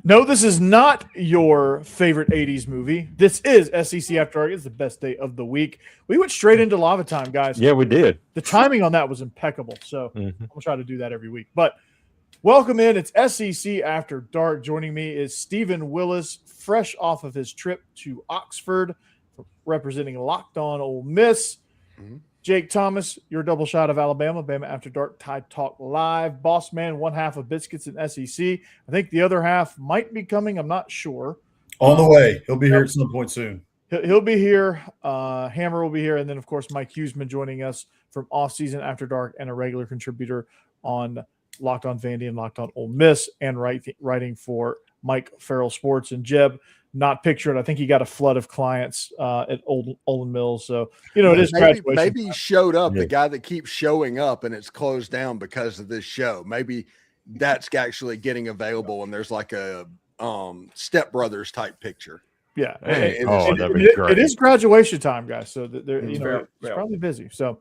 No, this is not your favorite 80s movie. This is SEC After Dark. It's the best day of the week. We went straight into lava time, guys. Yeah, we did. The timing on that was impeccable. So I'm going to try to do that every week. But welcome in. It's SEC After Dark. Joining me is Stephen Willis, fresh off of his trip to Oxford, representing Locked On Ole Miss. Jake Thomas, your double shot of Alabama, Bama After Dark, Tide Talk Live. Boss man, one half of Biscuits and SEC. I think the other half might be coming. I'm not sure. On the way. He'll be here at some point soon. He'll be here. Hammer will be here. And then, of course, Mike Huseman joining us from Off-Season After Dark and a regular contributor on Locked On Vandy and Locked On Ole Miss and writing for Mike Farrell Sports. And Jeb, not pictured. I think he got a flood of clients at Olin Mills. So, it is graduation. Maybe he showed up, the guy that keeps showing up and it's closed down because of this show. Maybe that's actually getting available and there's like a Step Brothers type picture. Yeah. It is graduation time, guys. So it's probably busy. So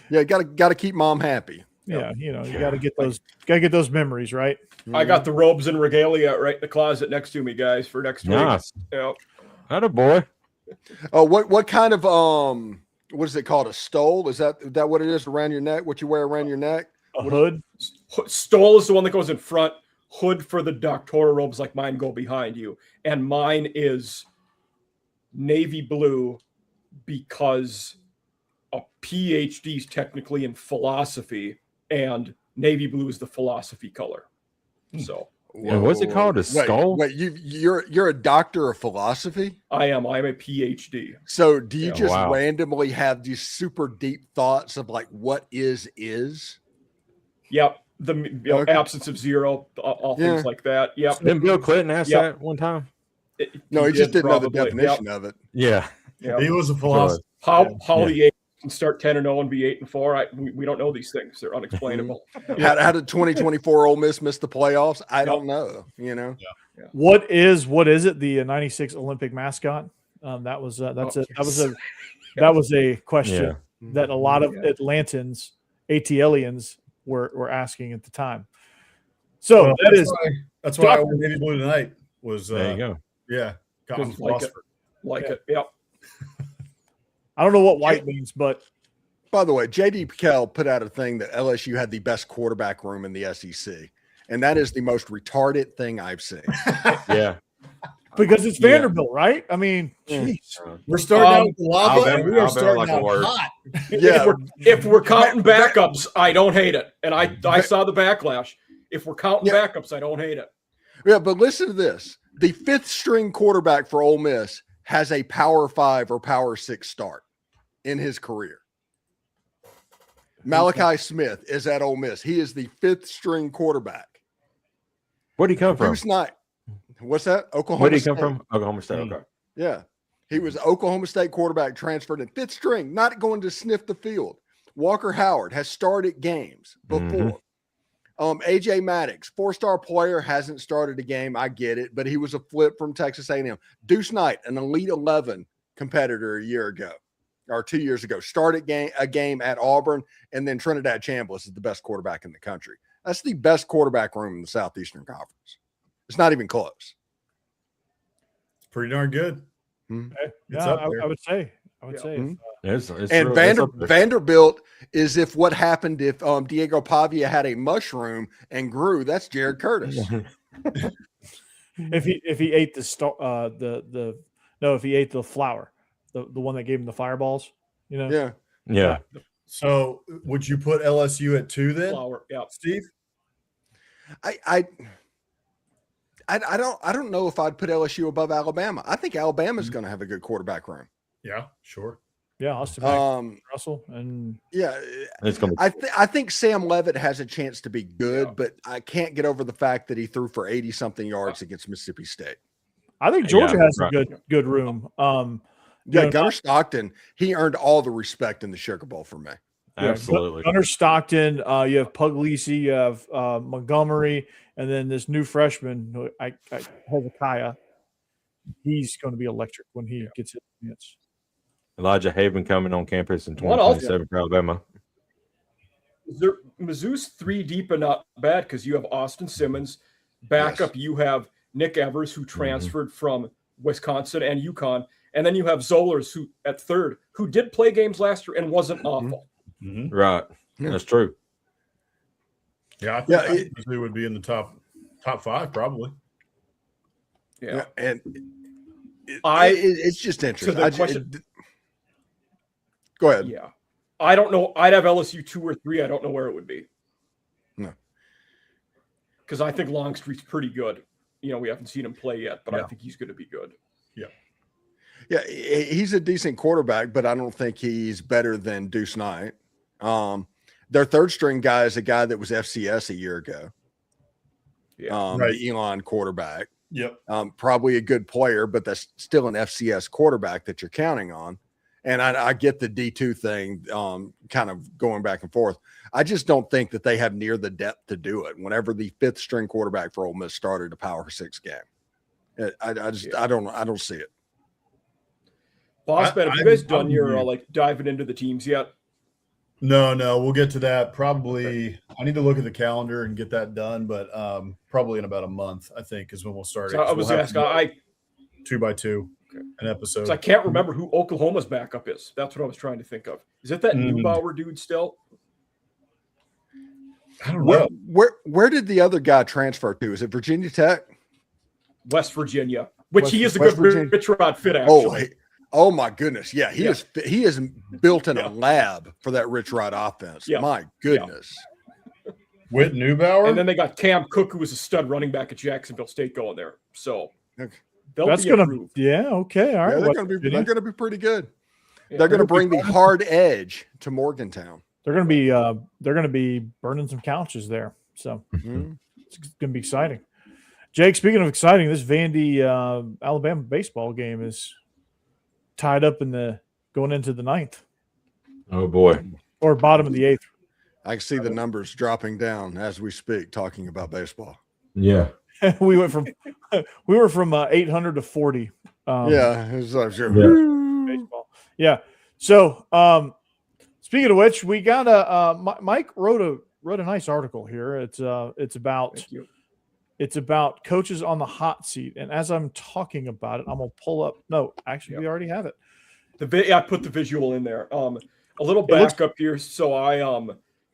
yeah, got to keep mom happy. Yeah, you got to get those memories, right? I got the robes and regalia right in the closet next to me, guys, for next week. Nice. Yep. Atta boy. Oh, what kind of what is it called? A stole? Is that what it is around your neck? What you wear around your neck? A hood? Stole is the one that goes in front. Hood for the doctoral robes like mine go behind you. And mine is navy blue because a PhD is technically in philosophy, and navy blue is the philosophy color. So, and what's it called? A skull? Wait, you're a doctor of philosophy? I'm a PhD. So do you just randomly have these super deep thoughts of like what is? Yep. The absence of zero, all things like that. Yep. Didn't Bill Clinton ask that one time? No, he just didn't know the definition of it. Yeah. He was a philosopher. How the 8 can start 10-0 and be 8-4. We don't know these things. They're unexplainable. How did 2024 Ole Miss miss the playoffs? I don't know. Yeah. What is it? The '96 Olympic mascot? That was a question that a lot of Atlantans, ATLians were asking at the time. So that's why I wore navy blue tonight. There you go. Yeah, like it. Yep. I don't know what white means, but by the way, JD Piquel put out a thing that LSU had the best quarterback room in the SEC, and that is the most retarded thing I've seen. Yeah, because it's Vanderbilt, right? I mean, geez. We're starting out with lava, and we are starting out hot. Yeah, if we're counting backups, I don't hate it, and I saw the backlash. If we're counting backups, I don't hate it. Yeah, but listen to this: the fifth string quarterback for Ole Miss has a Power 5 or Power 6 start in his career. Malachi Smith is at Ole Miss. He is the fifth string quarterback. Where'd he come from? Who's not? What's that? Oklahoma. Where'd he come from? Oklahoma State. Okay. Yeah. He was Oklahoma State quarterback, transferred in fifth string, not going to sniff the field. Walker Howard has started games before. AJ Maddox, 4-star player, hasn't started a game. I get it, but he was a flip from Texas A&M. Deuce Knight, an Elite 11 competitor a year ago or 2 years ago, started a game at Auburn, and then Trinidad Chambliss is the best quarterback in the country. That's the best quarterback room in the Southeastern Conference. It's not even close. It's pretty darn good. It's up there. I would say. It's and Vanderbilt is if what happened if Diego Pavia had a mushroom and grew. That's Jared Curtis. if he ate if he ate the flower, the one that gave him the fireballs, Yeah. So would you put LSU at 2 then? Flower, yeah. Steve? I don't know if I'd put LSU above Alabama. I think Alabama's going to have a good quarterback room. Yeah, sure. Yeah, Austin Russell and it's gonna I think Sam Levitt has a chance to be good, but I can't get over the fact that he threw for 80-something yards against Mississippi State. I think Georgia has a good room. Gunnar Stockton, he earned all the respect in the Sugar Bowl for me. Absolutely. Gunnar Stockton, you have Puglisi, you have Montgomery, and then this new freshman, Hezekiah. He's going to be electric when he gets his chance. Elijah Haven coming on campus in 2027 for Alabama. Mizzou's 3 deep and not bad because you have Austin Simmons. Backup, you have Nick Evers, who transferred from Wisconsin and UConn. And then you have Zollers, who at third, who did play games last year and wasn't awful. Right. Yeah. That's true. Yeah, I think he would be in the top 5 probably. Yeah. And it's just interesting. Go ahead. Yeah. I don't know. I'd have LSU 2 or 3. I don't know where it would be. No. Because I think Longstreet's pretty good. We haven't seen him play yet, but I think he's going to be good. Yeah, he's a decent quarterback, but I don't think he's better than Deuce Knight. Their third string guy is a guy that was FCS a year ago. Yeah. The Elon quarterback. Yep. Probably a good player, but that's still an FCS quarterback that you're counting on. And I get the D2 thing kind of going back and forth. I just don't think that they have near the depth to do it. Whenever the fifth string quarterback for Ole Miss started a Power 6 game, I don't see it. Boss man, have you guys done your diving into the teams yet? No, we'll get to that probably. I need to look at the calendar and get that done, but probably in about a month, I think, is when we'll start. So I was asking, 2x2 an episode. So I can't remember who Oklahoma's backup is. That's what I was trying to think of. Is it that Neubauer dude still? I don't know. Where did the other guy transfer to? Is it Virginia Tech? West Virginia, which he is a good Rich Rod fit, actually. Oh my goodness. Yeah, he is built in a lab for that Rich Rod offense. Yeah. My goodness. Yeah. Whit Neubauer? And then they got Cam Cook, who was a stud running back at Jacksonville State, going there. So that's going to – yeah, okay. All right. Yeah, they're going to be pretty good. Yeah, they're going to bring the hard edge to Morgantown. They're going to be burning some couches there. So it's going to be exciting. Jake, speaking of exciting, this Vandy Alabama baseball game is tied up going into the 9th. Oh boy. Or bottom of the 8th. I can see the numbers dropping down as we speak, talking about baseball. Yeah. we were from 800 to 40. It's like baseball. Yeah. So speaking of which, we got Mike wrote a nice article here. It's about coaches on the hot seat. And as I'm talking about it, I'm going to pull up. No, actually, we already have it. I put the visual in there. A little backup here. So I,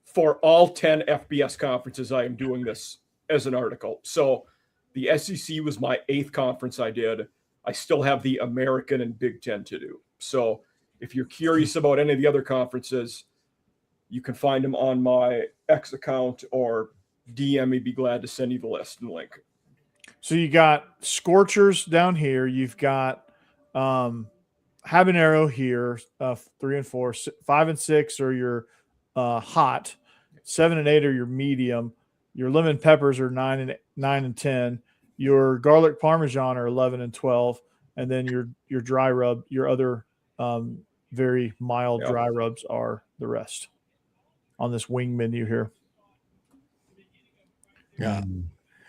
for all 10 FBS conferences, I am doing this as an article. So the SEC was my 8th conference I did. I still have the American and Big Ten to do. So if you're curious about any of the other conferences, you can find them on my X account or DM me. Be glad to send you the list and link. So you got Scorchers down here. You've got Habanero here, 3 and 4, 5 and 6 are your hot, 7 and 8 are your medium. Your lemon peppers are 9 and 10. Your garlic parmesan are 11 and 12, and then your dry rub, your other very mild dry rubs are the rest on this wing menu here. Yeah,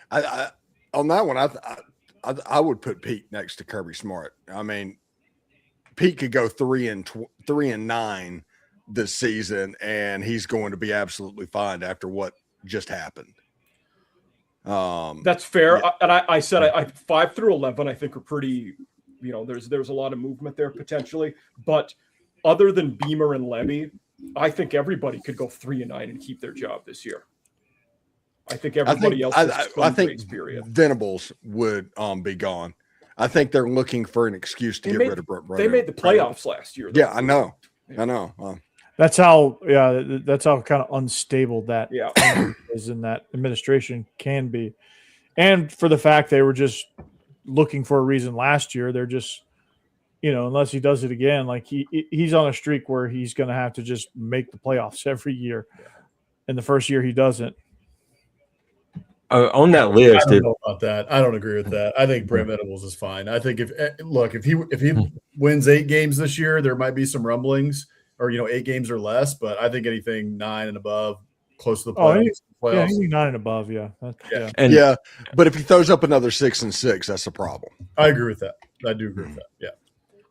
I on that one, I would put Pete next to Kirby Smart. I mean, Pete could go 3 and 9 this season, and he's going to be absolutely fine after what just happened. That's fair. Yeah. And I said I 5 through 11, I think are pretty. There's a lot of movement there potentially, but other than Beamer and Levy, I think everybody could go 3 and 9 and keep their job this year. I think everybody else. I think Venables would be gone. I think they're looking for an excuse to get rid of Brett. They made the playoffs last year. Yeah, I know. That's how kind of unstable that is in that administration can be. And for the fact they were just looking for a reason last year, they're just, unless he does it again, like he's on a streak where he's going to have to just make the playoffs every year. And the first year he doesn't. On that list, I don't know about that. I don't agree with that. I think Brent Venables is fine. I think if he wins 8 games this year, there might be some rumblings, or 8 games or less. But I think anything 9 and above, close to the playoffs. Yeah, anything 9 and above. Yeah. But if he throws up another 6 and 6, that's a problem. I agree with that. I do agree with that. Yeah.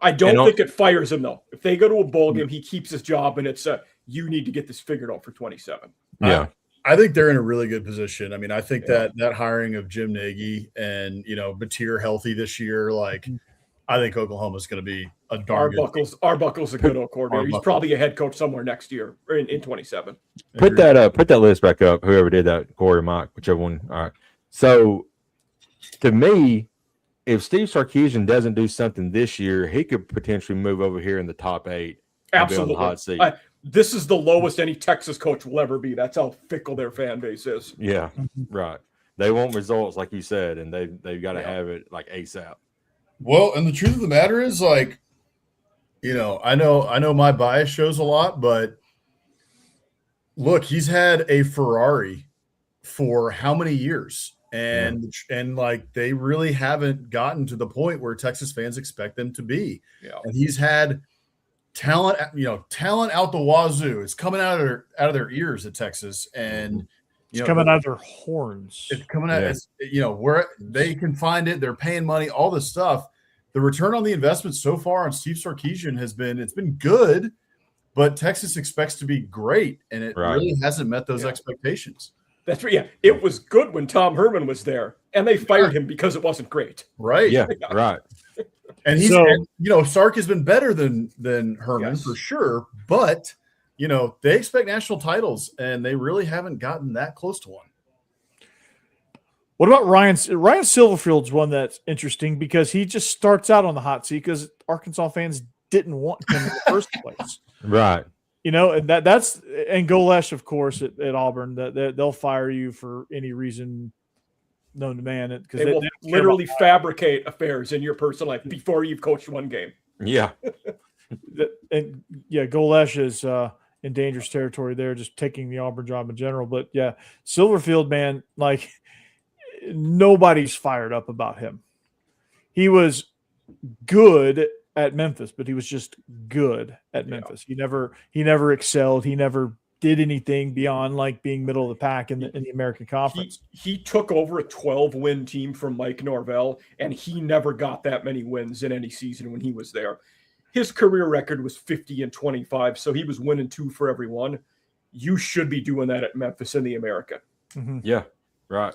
I don't think it fires him though. If they go to a bowl game, he keeps his job, and it's you need to get this figured out for 27. Yeah. I think they're in a really good position. I mean, I think that hiring of Jim Nagy and, Batir healthy this year, like, I think Oklahoma's going to be a darn good team. Arbuckle's a good old coordinator. He's probably a head coach somewhere next year or in 27. Put that list back up. Whoever did that, Corey or Mike, whichever one. All right. So, to me, if Steve Sarkisian doesn't do something this year, he could potentially move over here in the top 8. Absolutely. On the hot seat. This is the lowest any Texas coach will ever be. That's how fickle their fan base is. Yeah, right. They want results, like you said, and they've got to have it like ASAP. Well, and the truth of the matter is, like, I know my bias shows a lot, but look, he's had a Ferrari for how many years? And like, they really haven't gotten to the point where Texas fans expect them to be. Yeah. And he's had talent out the wazoo. It's coming out of their ears at Texas, and it's coming out of their horns. It's coming out, where they can find it. They're paying money, all this stuff. The return on the investment so far on Steve Sarkisian has been good, but Texas expects to be great, and it really hasn't met those expectations. That's right. Yeah, it was good when Tom Herman was there, and they fired him because it wasn't great. Right. Yeah. Right. And Sark has been better than Herman for sure, but they expect national titles, and they really haven't gotten that close to one. What about Ryan Silverfield's one that's interesting because he just starts out on the hot seat because Arkansas fans didn't want him in the first place. Right. And that's Golesh, of course, at Auburn, that they'll fire you for any reason known to man. Because they will literally fabricate affairs in your personal life before you've coached one game. Yeah. Golesh is in dangerous territory there, just taking the Auburn job in general. But yeah, Silverfield, man, like nobody's fired up about him. He was good at Memphis, but he was just good at Memphis. He never excelled. He never did anything beyond like being middle of the pack in the American Conference. He took over a 12-win team from Mike Norvell, and he never got that many wins in any season when he was there. His career record was 50-25, so he was winning 2 for every one. You should be doing that at Memphis in the American. Mm-hmm. Yeah, right.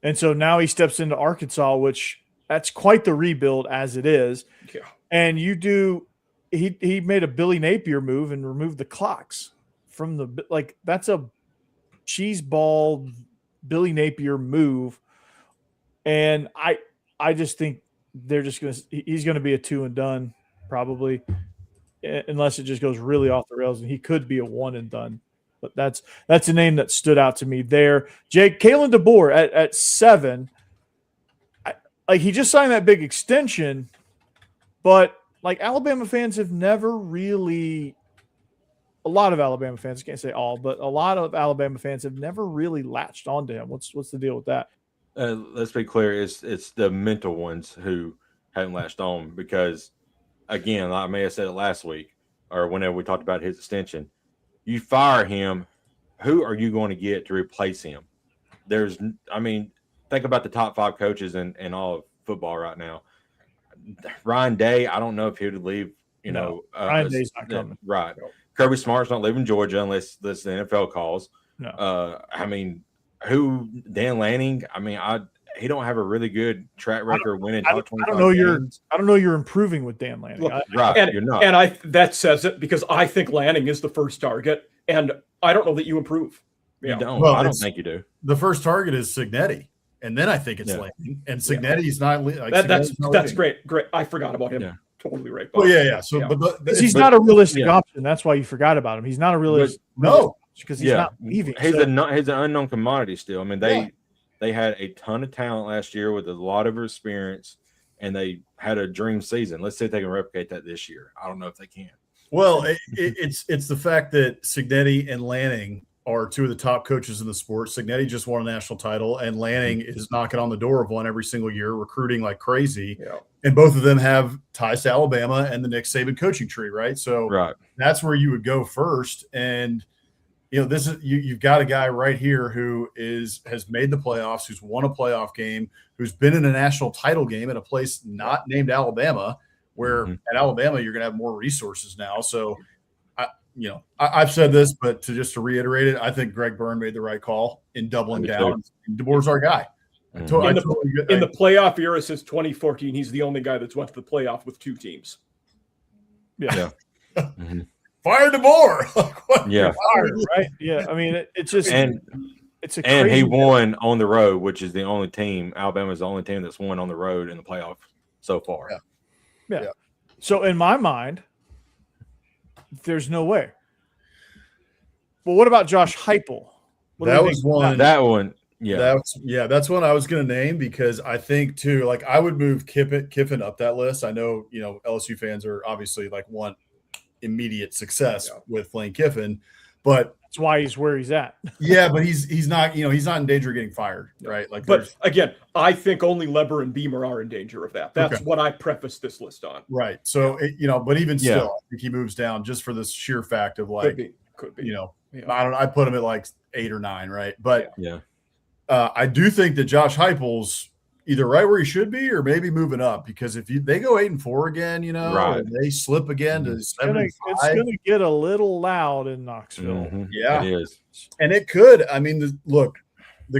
And so now he steps into Arkansas, which that's quite the rebuild as it is. Yeah. And he made a Billy Napier move and removed the clocks from that's a cheeseball Billy Napier move. And I just think he's going to be a 2 and done probably, unless it just goes really off the rails, and he could be a 1 and done. But that's a name that stood out to me there. Jake, Kalen DeBoer at 7. He just signed that big extension, but like Alabama fans have never really – a lot of Alabama fans, I can't say all, but a lot of Alabama fans have never really latched onto him. What's the deal with that? Let's be clear. It's the mental ones who haven't latched on because, again, I may have said it last week or whenever we talked about his extension. You fire him, who are you going to get to replace him? Think about the top 5 coaches in all of football right now. Ryan Day, I don't know if he would leave, Ryan Day's not coming. Right. Kirby Smart's not leaving Georgia unless the NFL calls. No. Dan Lanning, he don't have a really good track record winning top 25 games. I don't know you're improving with Dan Lanning. Look, you're not. And that says it because I think Lanning is the first target, and I don't know that you improve. You don't. Well, I don't think you do. The first target is Cignetti, and then I think it's Lanning. And Cignetti's not that's great. I forgot about him. Yeah. Totally right. Well, yeah. So, but he's not a realistic option. That's why you forgot about him. He's not a realistic. Because he's not leaving. He's an unknown commodity still. They had a ton of talent last year with a lot of experience, and they had a dream season. Let's see if they can replicate that this year. I don't know if they can. Well, it's the fact that Cignetti and Lanning are 2 of the top coaches in the sport. Cignetti just won a national title, and Lanning is knocking on the door of one every single year, recruiting like crazy. Yeah. And both of them have ties to Alabama and the Nick Saban coaching tree, right? So that's where you would go first. And this is you've got a guy right here who has made the playoffs, who's won a playoff game, who's been in a national title game at a place not named Alabama, where at Alabama you're going to have more resources now. So I've said this, but to reiterate it, I think Greg Byrne made the right call in doubling down. DeBoer's our guy. In the playoff era since 2014, he's the only guy that's went to the playoff with 2 teams. Yeah. Fire DeBoer. Yeah. Fired, right? Yeah. I mean, it's just it's a and crazy he won on the road, which is the only team. Alabama's the only team that's won on the road in the playoff so far. Yeah. So in my mind, there's no way. But what about Josh Heupel? That was one. That one. Yeah. That's one I was going to name because I think too, like I would move Kiffin up that list. I know, LSU fans are obviously like want immediate success with Lane Kiffin, but that's why he's where he's at. Yeah, but he's not, he's not in danger of getting fired, right? Like, but again, I think only Leber and Beamer are in danger of that. That's what I prefaced this list on. Right. So, but even still, I think he moves down just for this sheer fact of like, could be. I put him at like 8 or 9, right? But I do think that Josh Heupel's either right where he should be or maybe moving up because if they go 8-4 again, and they slip again to 7-5, it's going to get a little loud in Knoxville. Yeah, it is, and it could. I mean, the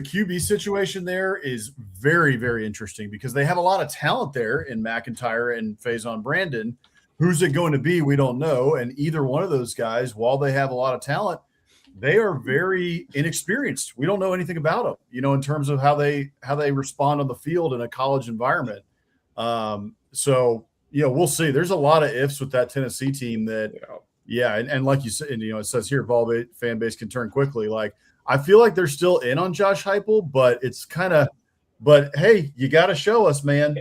QB situation there is very, very interesting because they have a lot of talent there in McIntyre and Faison Brandon. Who's it going to be? We don't know. And either one of those guys, while they have a lot of talent, they are very inexperienced. We don't know anything about them, in terms of how they respond on the field in a college environment. So, we'll see. There's a lot of ifs with that Tennessee team that, and like you said, it says here, Vol fan base can turn quickly. Like, I feel like they're still in on Josh Heupel, but it's but hey, you got to show us, man,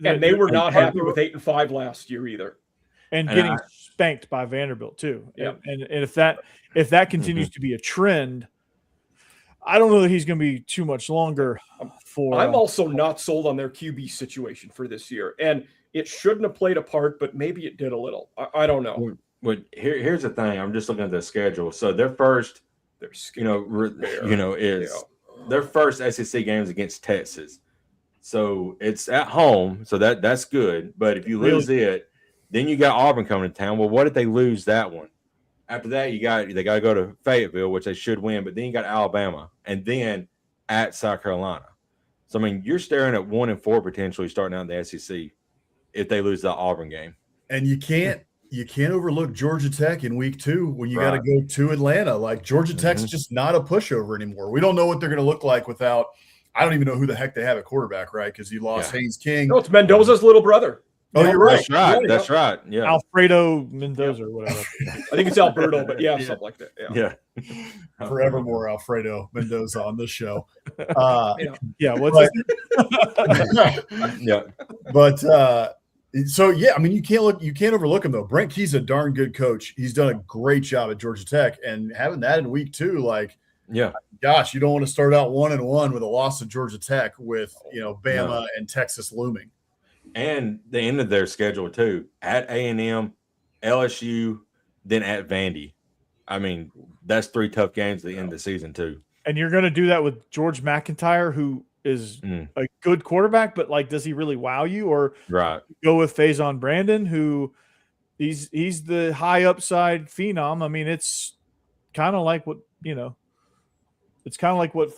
And they were not happy with 8-5 last year either. And getting spanked by Vanderbilt too. Yeah. And if that continues to be a trend, I don't know that he's going to be too much longer for. I'm also not sold on their QB situation for this year, and it shouldn't have played a part, but maybe it did a little. I don't know. Well, here's the thing. I'm just looking at the schedule. So their first, their first SEC games against Texas. So it's at home, so that's good. But if you lose it, then you got Auburn coming to town. Well, what if they lose that one? After that, they got to go to Fayetteville, which they should win. But then you got Alabama, and then at South Carolina. So I mean, you're staring at 1-4 potentially starting out in the SEC if they lose that Auburn game. And you can't overlook Georgia Tech in week 2 when you got to go to Atlanta. Like Georgia Tech's just not a pushover anymore. We don't know what they're going to look like without. I don't even know who the heck they have at quarterback, right? Because you lost Haynes King. No, it's Mendoza's little brother. Oh, you're right. That's right. Yeah. Alfredo Mendoza or whatever. I think it's Alberto, but something like that. Yeah. Forevermore Alfredo Mendoza on this show. What's yeah. But I mean, you can't overlook him though. Brent Key's a darn good coach. He's done a great job at Georgia Tech, and having that in week 2, like, gosh, you don't want to start out 1-1 with a loss to Georgia Tech with Bama and Texas looming. And the end of their schedule too, at A&M, LSU, then at Vandy. I mean, that's 3 tough games at the end of the season too. And you're going to do that with George McIntyre, who is a good quarterback, but like, does he really wow you? Or go with Faison Brandon, who he's the high upside phenom. I mean, it's kind of like what it's kind of like what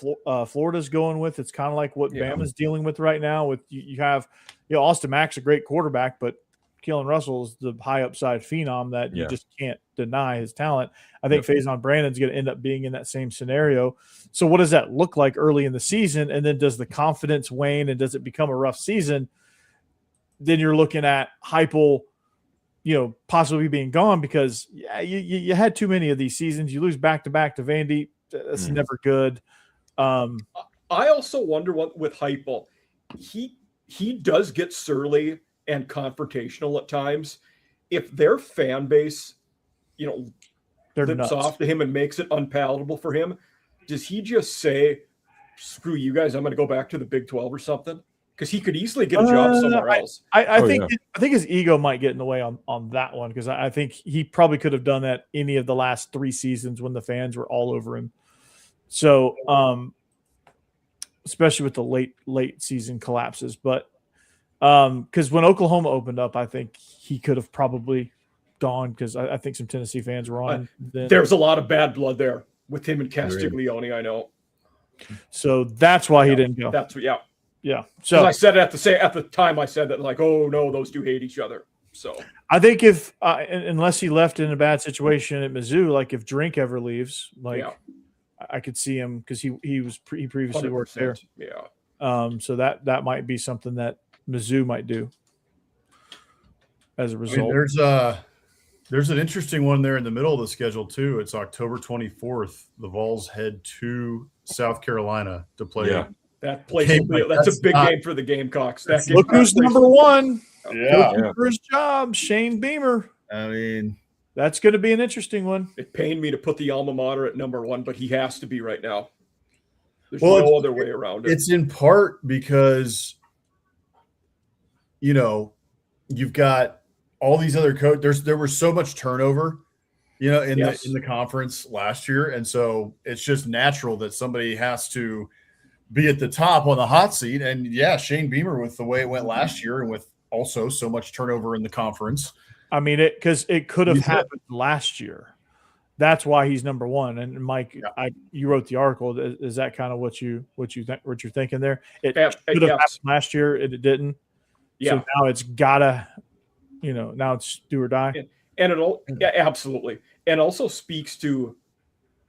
Florida's going with. It's kind of like what Bama's dealing with right now. With you have, Austin Mack's a great quarterback, but Keelan Russell is the high upside phenom that you just can't deny his talent. I think Faison Brandon's going to end up being in that same scenario. So what does that look like early in the season? And then does the confidence wane and does it become a rough season? Then you're looking at Heupel, possibly being gone because you had too many of these seasons. You lose back-to-back to Vandy. That's never good. I also wonder what with Heupel, he does get surly and confrontational at times. If their fan base, flips off to him and makes it unpalatable for him, does he just say, "Screw you guys, I'm going to go back to the Big 12 or something"? Because he could easily get a job somewhere else. I think his ego might get in the way on that one because I think he probably could have done that any of the last 3 seasons when the fans were all over him. So, especially with the late season collapses, but because when Oklahoma opened up, I think he could have probably left on because I think some Tennessee fans were on. Then. There's a lot of bad blood there with him and Castiglione, I know. So that's why he didn't go. That's yeah. So I said it at the time. I said that like, oh no, those two hate each other. So I think if unless he left in a bad situation at Mizzou, like if Drink ever leaves, like I could see him because he previously worked there. Yeah. So that might be something that Mizzou might do as a result. There's an interesting one there in the middle of the schedule too. It's October 24th. The Vols head to South Carolina to play. Yeah. That place that's a big game for the Gamecocks. Look who's number one. Yeah. For his job, Shane Beamer. I mean, that's going to be an interesting one. It pained me to put the alma mater at number one, but he has to be right now. There's Well, no other way around it. it's in part because, you've got all these other coaches. There was so much turnover, in the conference last year. And so it's just natural that somebody has to be at the top on the hot seat. And Shane Beamer, with the way it went last year and with also so much turnover in the conference. I mean, because it could have happened last year. That's why he's number one. And Mike, you wrote the article. Is that kind of what you're thinking there? It could have happened last year and it didn't. Yeah. So now it's gotta, now it's do or die. And absolutely. And also speaks to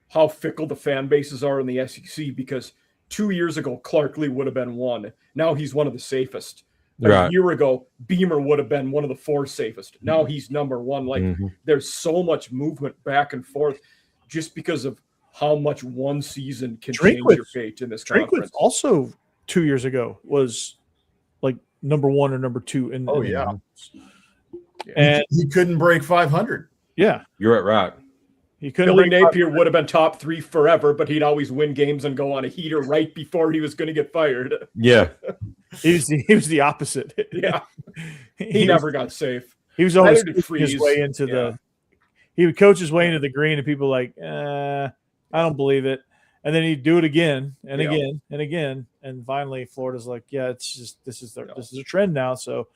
how fickle the fan bases are in the SEC, because 2 years ago, Clark Lee would have been one. Now he's one of the safest. A year ago, Beamer would have been one of the 4 safest. Now he's number one. Like there's so much movement back and forth just because of how much one season can change your fate in this conference. Also 2 years ago was like number 1 or number 2 in. Oh, in yeah. And he couldn't break 500. Yeah. You're right. He couldn't. Billy Napier would have been top 3 forever, but he'd always win games and go on a heater right before he was going to get fired. Yeah. He was the opposite. Yeah. He never got safe. He was always his way into he would coach his way into the green, and people were like, I don't believe it. And then he'd do it again and again and again. And finally Florida's like, it's just this is a trend now. So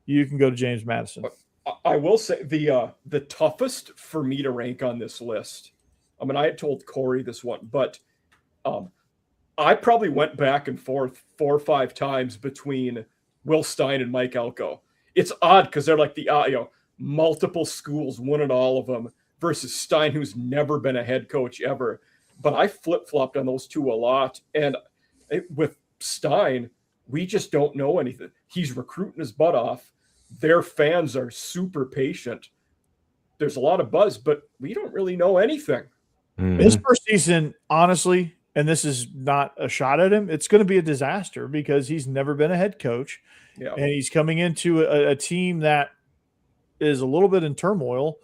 you can go to James Madison. But I will say the toughest for me to rank on this list. I mean, I had told Corey this one, but I probably went back and forth 4 or 5 times between Will Stein and Mike Elko. It's odd because they're like the multiple schools, won at all of them, versus Stein, who's never been a head coach ever. But I flip-flopped on those two a lot. And with Stein, we just don't know anything. He's recruiting his butt off. Their fans are super patient. There's a lot of buzz, but we don't really know anything. His first season, honestly, and this is not a shot at him, it's going to be a disaster because he's never been a head coach. Yeah. And he's coming into a team that is a little bit in turmoil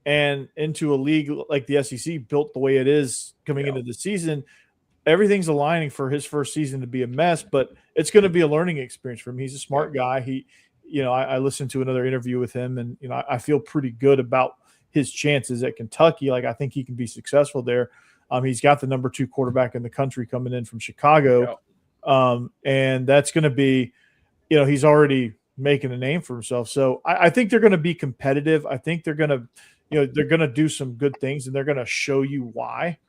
and into a league like the SEC built the way it is coming into the season. Everything's aligning for his first season to be a mess, but it's going to be a learning experience for him. He's a smart guy. I listened to another interview with him, and I feel pretty good about his chances at Kentucky. Like I think he can be successful there. He's got the number 2 quarterback in the country coming in from Chicago, and that's going to be, he's already making a name for himself. So I think they're going to be competitive. I think they're going to, they're going to do some good things, and they're going to show you why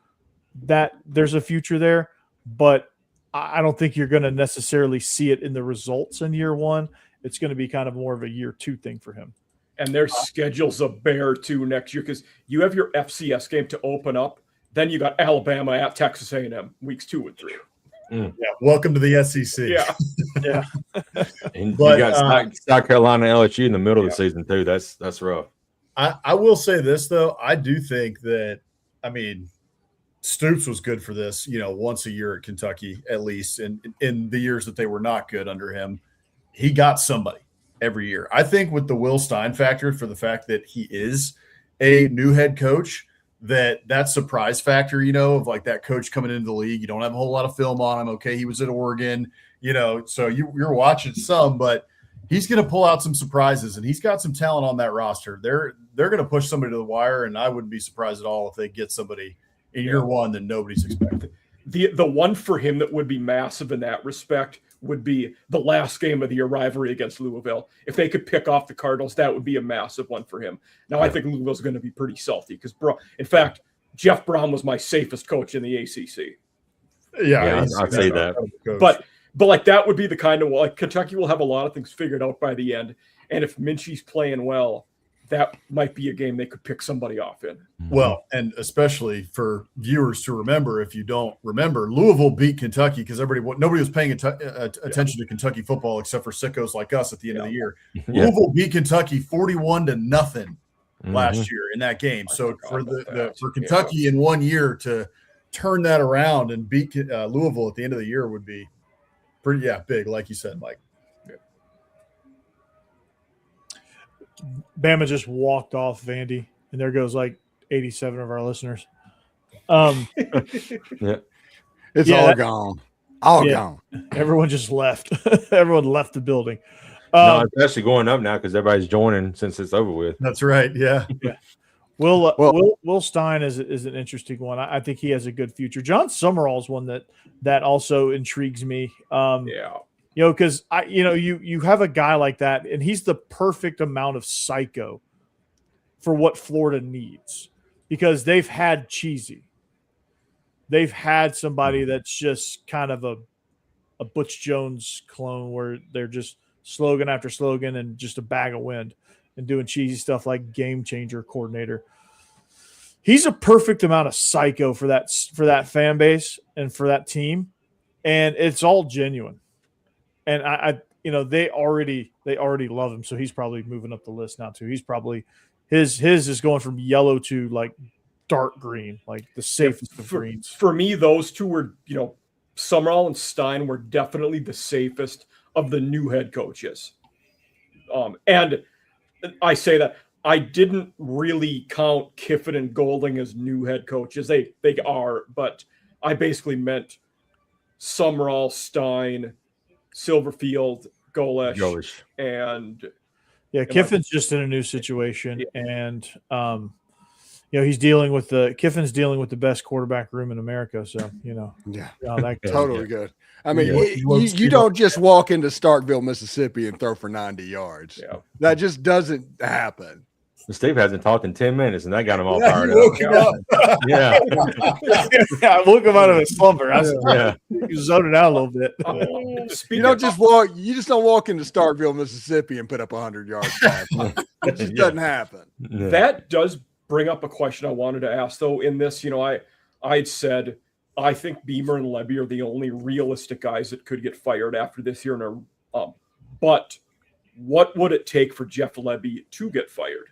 that there's a future there. But I don't think you're going to necessarily see it in the results in year 1. It's going to be kind of more of a year 2 thing for him. And their schedule's a bear too next year because you have your FCS game to open up. Then you got Alabama at Texas A&M weeks 2 and 3. Yeah, welcome to the SEC. Yeah. And you got South Carolina, LSU in the middle of the season too. That's rough. I will say this though. I do think that, Stoops was good for this, once a year at Kentucky, at least in the years that they were not good under him. He got somebody every year. I think with the Will Stein factor, for the fact that he is a new head coach, that surprise factor, of like that coach coming into the league, you don't have a whole lot of film on him. Okay, he was at Oregon, so you're watching some, but he's going to pull out some surprises, and he's got some talent on that roster. They're going to push somebody to the wire, and I wouldn't be surprised at all if they get somebody in year 1 that nobody's expected. The one for him that would be massive in that respect would be the last game of the year rivalry against Louisville. If they could pick off the Cardinals, that would be a massive one for him. Now, I think Louisville's going to be pretty salty because, in fact, Jeff Brown was my safest coach in the ACC. Yeah, I'd say that. But like that would be the kind of, like, Kentucky will have a lot of things figured out by the end. And if Minchie's playing well, that might be a game they could pick somebody off in. Well, and especially for viewers to remember, if you don't remember, Louisville beat Kentucky because nobody was paying attention to Kentucky football except for sickos like us at the end of the year. Louisville beat Kentucky 41-0 last year in that game. So for Kentucky in 1 year to turn that around and beat Louisville at the end of the year would be pretty big, like you said, Mike. Bama just walked off Vandy, and there goes like 87 of our listeners. It's all gone. Gone. Everyone just left. Everyone left the building. No, it's actually going up now because everybody's joining since it's over with. That's right. Yeah. Will Stein is an interesting one. I think he has a good future. John Summerall is one that also intrigues me. Because you have a guy like that, and he's the perfect amount of psycho for what Florida needs, because they've had cheesy. They've had somebody that's just kind of a Butch Jones clone where they're just slogan after slogan and just a bag of wind and doing cheesy stuff like game changer coordinator. He's a perfect amount of psycho for that fan base and for that team, and it's all genuine. And they already love him, so he's probably moving up the list now too. He's probably his is going from yellow to like dark green, like the safest of greens. For me, those two were, Summerall and Stein were definitely the safest of the new head coaches. And I say that I didn't really count Kiffin and Golding as new head coaches. They are, but I basically meant Summerall, Stein, Silverfield, Golesh. And Kiffin's just in a new situation, and Kiffin's dealing with the best quarterback room in America. So that totally good. I mean, you don't just walk into Starkville, Mississippi, and throw for 90 yards. Yeah, that just doesn't happen. Steve hasn't talked in 10 minutes, and that got him all fired up. Yeah, I woke him out of his slumber. He was zoning out a little bit. You just don't walk into Starkville, Mississippi, and put up 100 yards. It just doesn't happen. Yeah. That does bring up a question I wanted to ask, though. In this, I'd said I think Beamer and Levy are the only realistic guys that could get fired after this year. But what would it take for Jeff Levy to get fired?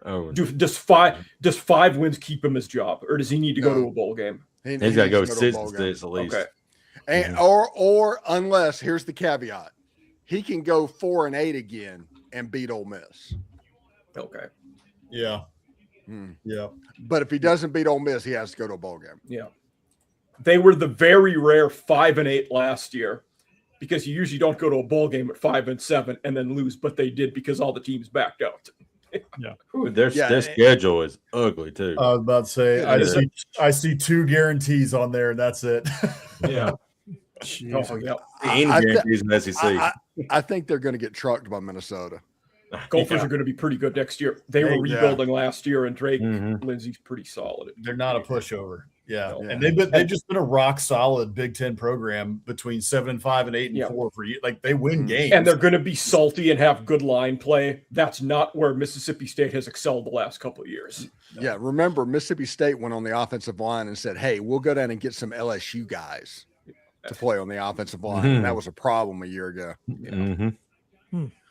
Oh, does five wins keep him his job, or does he need to go to a bowl game? He's got to go 6 states at least. Okay. And or unless, here's the caveat, he can go 4-8 again and beat Ole Miss. Okay. Yeah. Yeah. But if he doesn't beat Ole Miss, he has to go to a bowl game. Yeah. They were the very rare 5-8 last year, because you usually don't go to a bowl game at 5-7 and then lose, but they did because all the teams backed out. Yeah. Ooh, their schedule is ugly too. I was about to say, I see 2 guarantees on there, and that's it. Yeah. Any guarantees in the SEC. I think they're going to get trucked by Minnesota. Gophers are going to be pretty good next year. They were rebuilding last year, and Drake Lindsey's pretty solid. They're not a pushover. Yeah. And they've just been a rock solid Big Ten program between 7-5 and 8-4 for years. Like, they win games, and they're going to be salty and have good line play. That's not where Mississippi State has excelled the last couple of years. Yeah, remember Mississippi State went on the offensive line and said, "Hey, we'll go down and get some LSU guys to play on the offensive line." And that was a problem a year ago.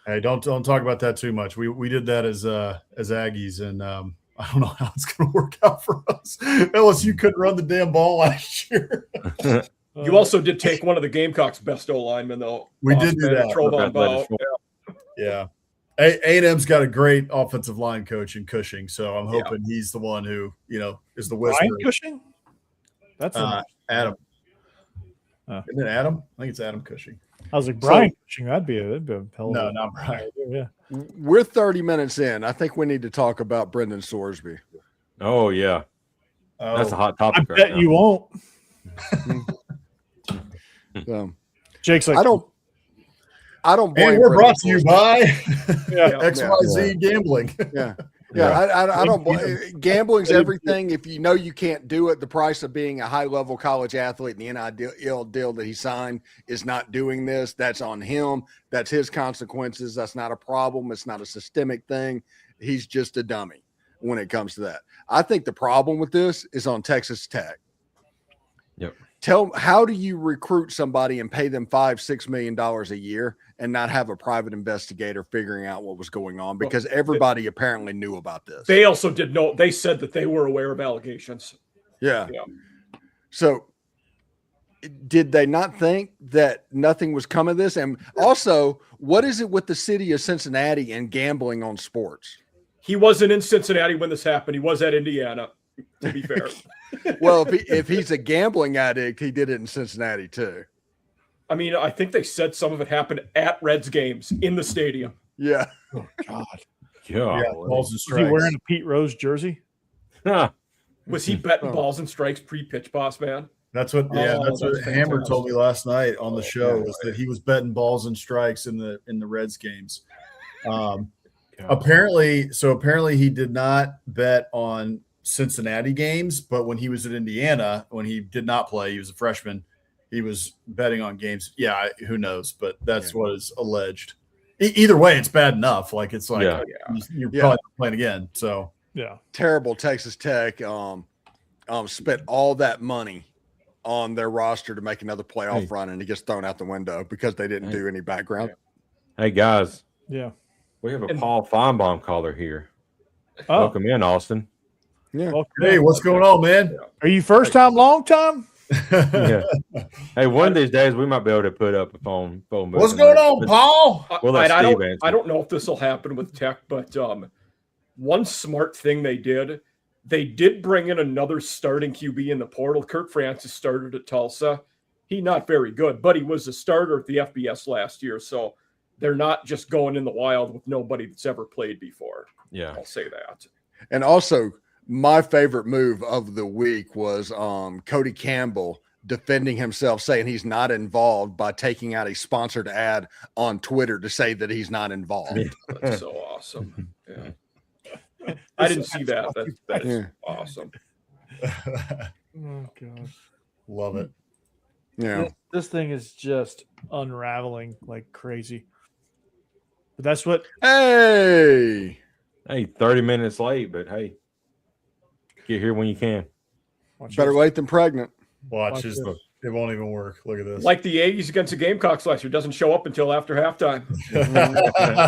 Hey, don't talk about that too much. We did that as Aggies, and I don't know how it's going to work out for us. LSU couldn't run the damn ball last year. You also did take one of the Gamecocks' best O linemen, though. We did do that. Trovon Bell. Yeah. A&M's got a great offensive line coach in Cushing, so I'm hoping he's the one who is the whisperer. Ryan Cushing? That's Adam. Isn't it Adam? I think it's Adam Cushing. I was like, Brian Cushing. That'd be a hell. No, not Brian. Yeah. We're 30 minutes in. I think we need to talk about Brendan Sorsby. Oh yeah, that's a hot topic. I bet you won't. Jake's like, I don't blame. And we're Brendan brought to you Flores. by Yeah. XYZ Gambling. Yeah. Yeah. I don't. Gambling's everything. If you know you can't do it, the price of being a high-level college athlete and the NIL deal that he signed is not doing this. That's on him. That's his consequences. That's not a problem. It's not a systemic thing. He's just a dummy when it comes to that. I think the problem with this is on Texas Tech. Yep. How do you recruit somebody and pay them $5-6 million a year and not have a private investigator figuring out what was going on? Because everybody apparently knew about this. They also did know. They said that they were aware of allegations. Yeah. Yeah. So did they not think that nothing was coming of this? And also, what is it with the city of Cincinnati and gambling on sports? He wasn't in Cincinnati when this happened. He was at Indiana, to be fair. Well, if he's a gambling addict, he did it in Cincinnati too. I mean, I think they said some of it happened at Reds games in the stadium. Yeah. oh God, Yeah. Balls and is he strikes. wearing a Pete Rose jersey? Huh. Was he betting Oh. balls and strikes pre-pitch, boss man? That's what Oh, that's what that's Hammer fantastic. told me last night on the show yeah. was that he was betting balls and strikes in the Reds games. God. Apparently he did not bet on Cincinnati games, but when he was at Indiana, when he did not play, he was a freshman, he was betting on games. Yeah, who knows, but that's what is alleged. Either way, it's bad enough. Like it's like Yeah. you're Yeah. probably not playing again. So Yeah. Terrible Texas Tech spent all that money on their roster to make another playoff Hey. run, and it gets thrown out the window because they didn't Hey. do any background. Hey guys, Yeah. we have a And- Paul Feinbaum caller here. Oh, Welcome in, Austin. Yeah. well, hey, what's going on, man? are you first time, long time? Yeah. Hey, one of these days we might be able to put up a phone booth. What's going on, Paul? We'll let I Steve don't, answer. I don't know if this will happen with Tech, but one smart thing they did bring in another starting QB in the portal. Kirk Francis started at Tulsa. He's not very good, but he was a starter at the FBS last year. So they're not just going in the wild with nobody that's ever played before. Yeah. I'll say that. And also, my favorite move of the week was Cody Campbell defending himself, saying he's not involved by taking out a sponsored ad on Twitter to say that he's not involved. That's so awesome. Yeah. I didn't see that. That is Yeah. awesome. Oh God. Love it. Yeah. This thing is just unraveling like crazy. But that's what Hey. Hey, 30 minutes late, but hey, get here when you can. watch Better this. late than pregnant. Watch Watch this. this. It won't even work. Look at this. Like the Aggies against the Gamecocks last year, doesn't show up until after halftime.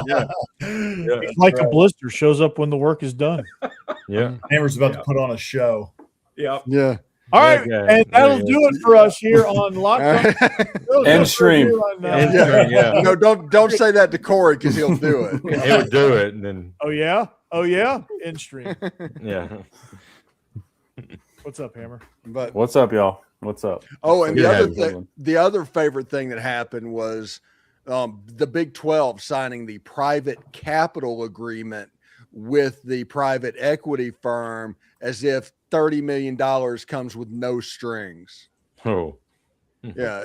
Yeah. Like a blister shows up when the work is done. Yeah. Hammer's about Yeah. to put on a show. Yeah. Yeah. All right, Okay. and that'll Yeah. do it for us here on Lockdown. End stream. Yeah. No, don't say that to Corey because he'll do it. He would do it, and then Oh yeah, in stream. yeah. What's up, Hammer? But What's up, y'all? What's up? oh, and Good the having other the other favorite thing that happened was the Big 12 signing the private capital agreement with the private equity firm, as if $30 million comes with no strings. Oh. Yeah,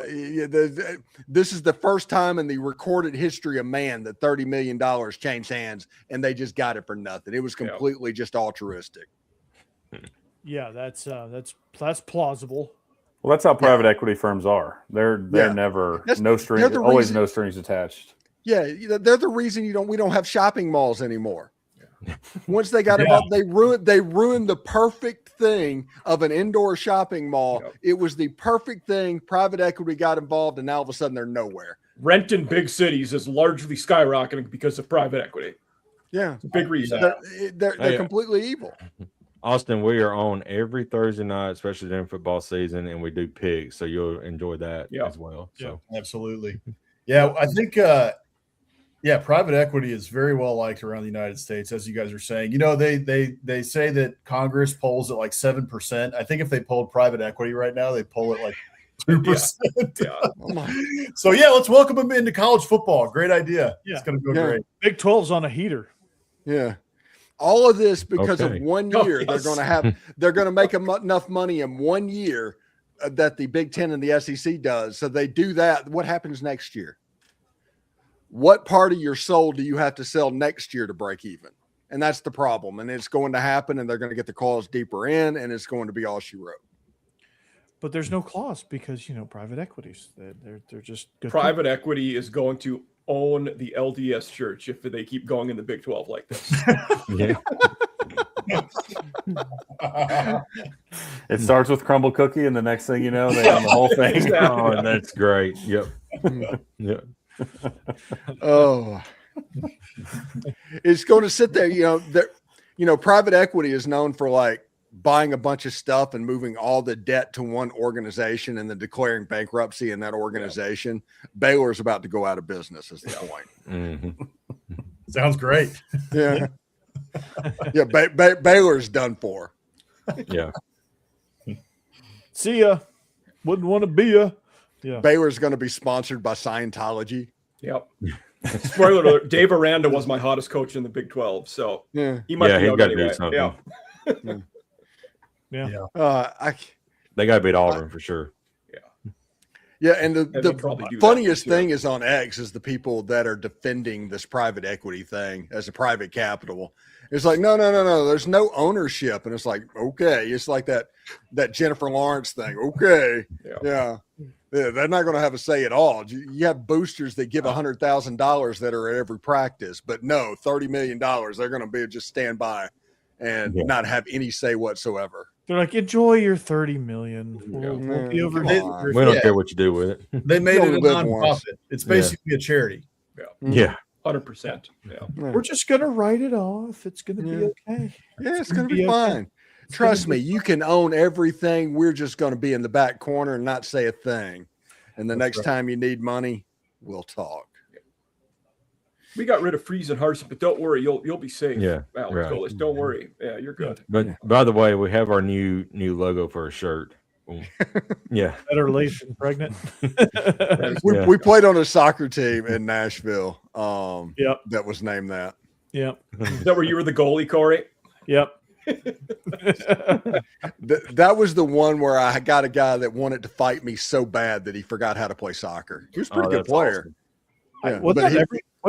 this is the first time in the recorded history of man that $30 million changed hands, and they just got it for nothing. It was Yeah. completely just altruistic. Yeah, that's plausible. Well, that's how private equity firms are. They're Yeah. never That's- no strings, they're the always reason- no strings attached. Yeah, they're the reason we don't have shopping malls anymore. Once they got involved, they ruined the perfect thing of an indoor shopping mall. Yep. It was the perfect thing. Private equity got involved, and now all of a sudden they're nowhere. Rent in big cities is largely skyrocketing because of private equity. Yeah, It's a big reason. they're Hey, completely evil. Austin, we are on every Thursday night, especially during football season, and we do picks, so you'll enjoy that Yeah. as well. So Absolutely. Yeah, I think private equity is very well liked around the United States, as you guys are saying. You know, they say that Congress polls at like 7%. I think if they polled private equity right now, they poll it like 2%. Yeah. Oh my. So yeah, let's welcome them into college football. Great idea. Yeah. It's gonna go Yeah. great. Big 12's on a heater. Yeah. All of this because Okay. of 1 Oh, year. yes. They're going to make enough money in 1 year that the Big Ten and the SEC does. So they do that. What happens next year? What part of your soul do you have to sell next year to break even? And that's the problem. And it's going to happen, and they're going to get the clause deeper in, and it's going to be all she wrote. But there's no clause because private equities. They're just good Private equity is going to own the LDS Church if they keep going in the Big 12 like this. Yeah. It starts with crumble cookie, and the next thing you know, they own the whole thing. Exactly. Oh, that's great. Yep. Yep. Oh, it's going to sit there. Private equity is known for like buying a bunch of stuff and moving all the debt to one organization and then declaring bankruptcy in that organization. Baylor's about to go out of business is the point. Mhm. Sounds great. Yeah. Yeah. Baylor's done for. Yeah. See ya. Wouldn't want to be ya. Yeah. Baylor's going to be sponsored by Scientology. Yep. Spoiler alert, Dave Aranda was my hottest coach in the Big 12. So Yeah. he must Yeah, be he's out gotta do anyway. something. Yeah. They got to beat Auburn for sure. Yeah, and they probably do the that funniest too. thing is on X is the people that are defending this private equity thing as a private capital. It's like, no. There's no ownership, and it's like, okay, it's like that Jennifer Lawrence thing. Okay, yeah, they're not going to have a say at all. You have boosters that give $100,000 that are at every practice, but no, $30 million. They're going to be just stand by and not have any say whatsoever. They're like, enjoy your $30 million. We'll be over Come here. on. We don't Yeah. care what you do with it. They made You it a only live nonprofit. once. It's basically a charity. Yeah. 100%. Yeah. We're just gonna write it off. It's gonna be okay. Yeah, it's going to be okay. fine. Trust me, you can own everything. We're just going to be in the back corner and not say a thing. And the next time you need money, we'll talk. We got rid of Freeze and Harson, but don't worry, you'll be safe. Yeah, Alex right. Golis. Don't worry. Yeah, you're good. But by the way, we have our new logo for a shirt. Yeah. Better late than pregnant. Yeah. We played on a soccer team in Nashville. Yep. That was named that. Yep. Is that where you were the goalie, Corey? Yep. That was the one where I got a guy that wanted to fight me so bad that he forgot how to play soccer. He was a pretty Oh, good that's player. awesome. Yeah, Was but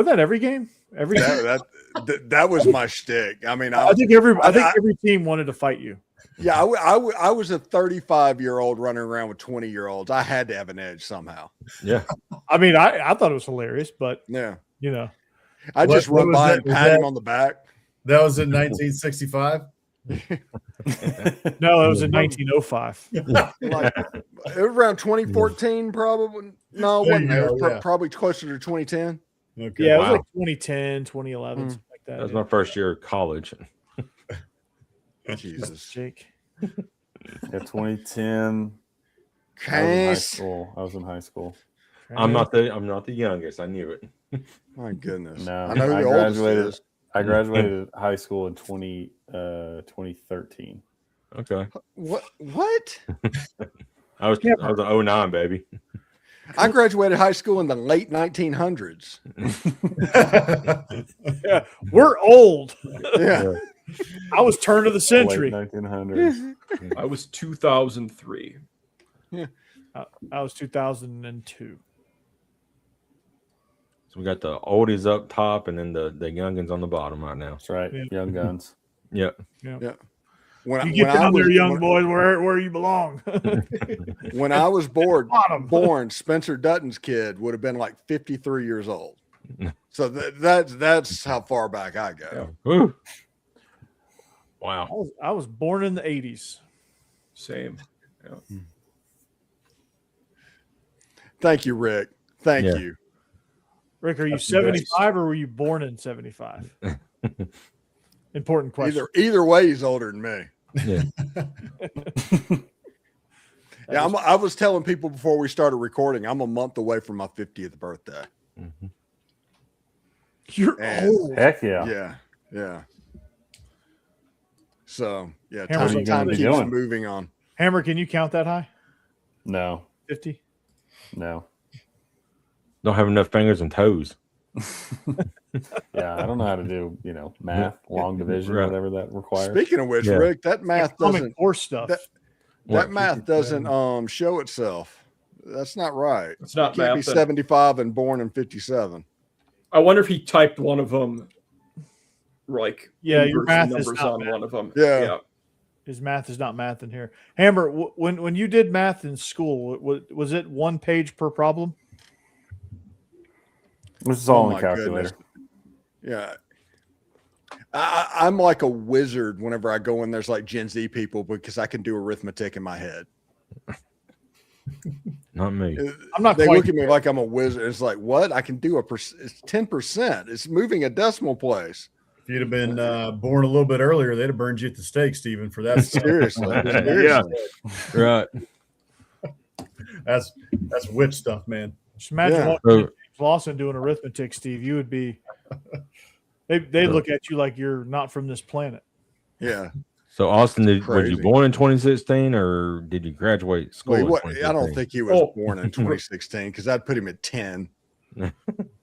that every game? Every that was my shtick. I mean, I think every team wanted to fight you. yeah, I was a 35-year-old running around with 20-year-olds. I had to have an edge somehow. Yeah. I mean, I thought it was hilarious, but Yeah, I What- just what run was by that? and Was pat that- him on the back. That was in 1965. no, it was in 1905. Like, it was around 2014, probably. No, it There wasn't. you It go, was yeah. probably closer to 2010. Okay. Yeah, it was Wow. like 2010, 2011, something like that. That was my first year of college. Jesus. Jake. Yeah, 2010. I was in high Case. school. I was in high school. I'm not the youngest. I knew it. My goodness. No, I know who I the oldest graduated- is. I graduated high school in 2013. Okay. What? I was a 09 baby. I graduated high school in the late 1900s. Yeah, we're old. Yeah. I was turn of the Late century. 1900s. I was 2003. I was 2002. So we got the oldies up top and then the youngins on the bottom right now. That's right. Yeah. Young Guns. Yep. When, You get when I down was, there, young boys, where you belong. when I was Bottom. born, Spencer Dutton's kid would have been like 53 years old. So that's how far back I go. Woo. Wow. I was born in the 80s. Same. Thank you, Rick. Thank Yeah. you. Rick, are you That's the best. 75 or were you born in 75? Important question. Either way, he's older than me. Yeah. Yeah, I was telling people before we started recording, I'm a month away from my 50th birthday. Mhm. You're And- old. Heck yeah. Yeah. So yeah, Hammer, what are you time gonna be keeps doing? moving on. Hammer, can you count that high? No. 50? No. Don't have enough fingers and toes. Yeah, I don't know how to do, math, long division, Right. whatever that requires. Speaking of which, Yeah. Rick, that math Common doesn't core stuff. that- What, math doesn't show itself. That's not right. It's not Can't be math. 75 and born in 57. I wonder if he typed one of them, like Yeah, your inverse math is numbers not on math. one of them. Yeah. His math is not math in here. Hammer, when you did math in school, was it 1 page per problem? This is all Oh in my the calculator. Yeah. I'm like a wizard whenever I go in. There's like Gen Z people because I can do arithmetic in my head. Not me. I'm not They quite look at me like I'm a wizard. It's like, what? I can do it's 10%. It's moving a decimal place. If you'd have been born a little bit earlier, they'd have burned you at the stake, Stephen, for that stuff. Seriously. Yeah. Seriously. Right. That's witch stuff, man. Just imagine Yeah. walking into James Lawson doing arithmetic, Steve. You would be. They look at you like you're not from this planet. Yeah. So Austin, was Crazy. you born in 2016 or did you graduate school? Wait, in what? I don't 2016? think he was born in 2016 because I'd put him at 10.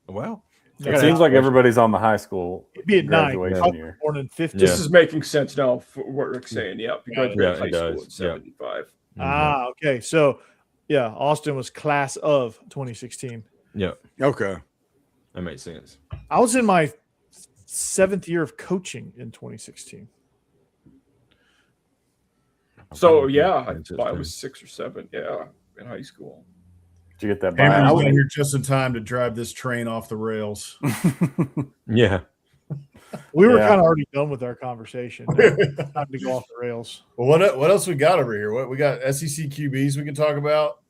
Well, It seems like everybody's on the high school He'd be at 9. graduation Probably year. born in 50. This is making sense now for what Rick's saying. Yeah, because Yeah, high it school does. at 75. Ah, okay. So, yeah, Austin was class of 2016. yeah, Okay. that makes sense. I was in my 7th year of coaching in 2016. So yeah, That's I it, was 6 or 7. Yeah, in high school. Did you get that Hammer, buyout? you got here just in time to drive this train off the rails. Yeah. We were Yeah. kind of already done with our conversation. Time to go off the rails. Well, what else we got over here? What we got? SEC QBs we can talk about.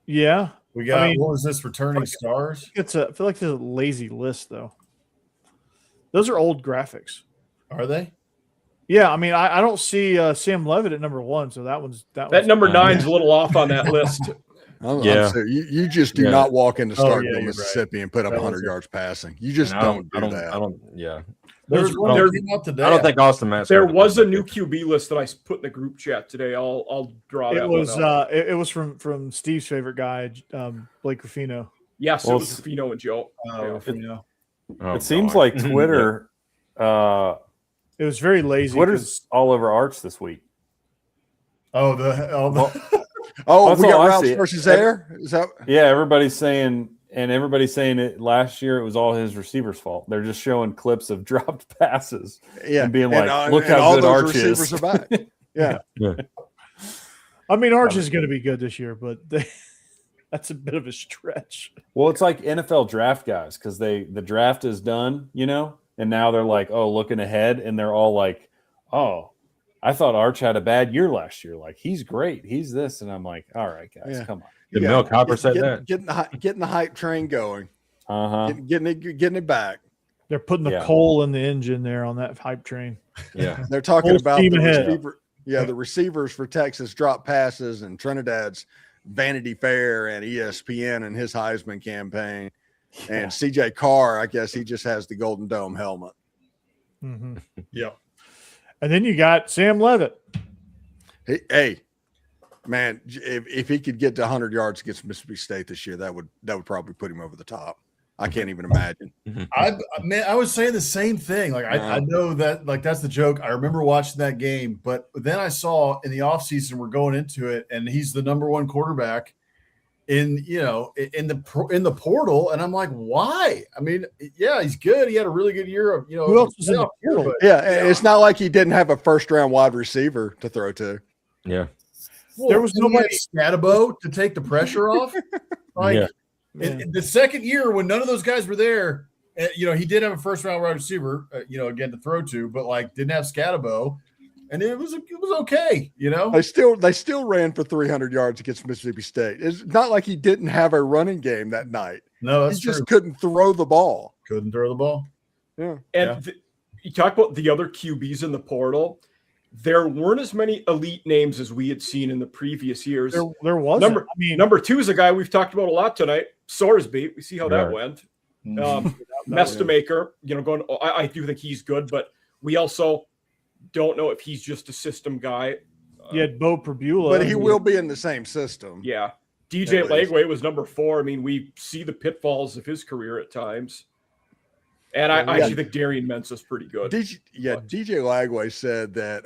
Yeah, We got mean- what was this? Returning stars. I feel like it's a lazy list though. Those are old graphics. Are they? Yeah, I mean, I don't see Sam Levitt at number 1, so that one's That number 9's a little off on that list. I'm Yeah. serious. You just do Yeah. not walk into Oh, Starkville, yeah, you're Mississippi and put up That was 100 it. yards passing. You just And don't do I that. don't. Yeah. There's one there- that came out today. I don't think Austin Matt's. There was a new QB list that I put in the group chat today. I'll draw It that was one up. it was from Steve's favorite guy, Blake Ruffino. Yes, Well, it was Fino and Joe. Yeah. Ruffino. Oh, It seems God. like Twitter. It was very lazy. Twitter's all over Arch this week. Oh, the Oh, That's we all got I Ralphs see. versus Air? Is that Yeah, everybody's saying it last year. It was all his receivers' fault. They're just showing clips of dropped passes yeah? and being like, "Look and how all good those Arch receivers is." are back. Yeah. I mean, Arch is going to be good this year, but that's a bit of a stretch. Well, it's like NFL draft guys because the draft is done, and now they're like, oh, looking ahead, and they're all like, oh, I thought Arch had a bad year last year. Like he's great, he's this, and I'm like, all right, guys, Yeah. come Did Mel Kiper say Getting- that? Getting the hype train going. on. Getting it back. They're putting the Yeah. coal in the engine there on that hype train. Yeah. They're talking Full about steam the ahead. receiver. Yeah, the receivers for Texas drop passes and Trinidad's Vanity Fair and ESPN and his Heisman campaign. And CJ Carr, I guess he just has the Golden Dome helmet. Mm-hmm. Yep. And then you got Sam Levitt. Hey, man, if he could get to 100 yards against Mississippi State this year, that would probably put him over the top. I can't even imagine. I was saying the same thing. Like I know that like that's the joke. I remember watching that game, but then I saw in the offseason we're going into it, and he's the number 1 quarterback in the portal, and I'm like, why? I mean, yeah, he's good. He had a really good year of Who else was in the portal? but- Yeah, it's not like he didn't have a first-round wide receiver to throw to. Yeah. Well, There was and he had nobody- Scatabo to take the pressure off. Like Yeah. in the second year when none of those guys were there, he did have a first round wide receiver, again to throw to, but like didn't have Scatabo, and it was okay. They still ran for 300 yards against Mississippi State. It's not like he didn't have a running game that night. No, He that's just true. couldn't throw the ball. Couldn't throw the ball. Yeah. And you talk about the other QBs in the portal. There weren't as many elite names as we had seen in the previous years. There was Number 2 is a guy we've talked about a lot tonight, Sorsby. We see how that Right. went. Mhm. Mestamaker, I do think he's good, but we also don't know if he's just a system guy. you had Bo Perbula, But he will be in the same system. Yeah. DJ At least. Lagway was number 4. I mean, we see the pitfalls of his career at times. And I Yeah. actually think Darian Mensa's pretty good. DJ Lagway said that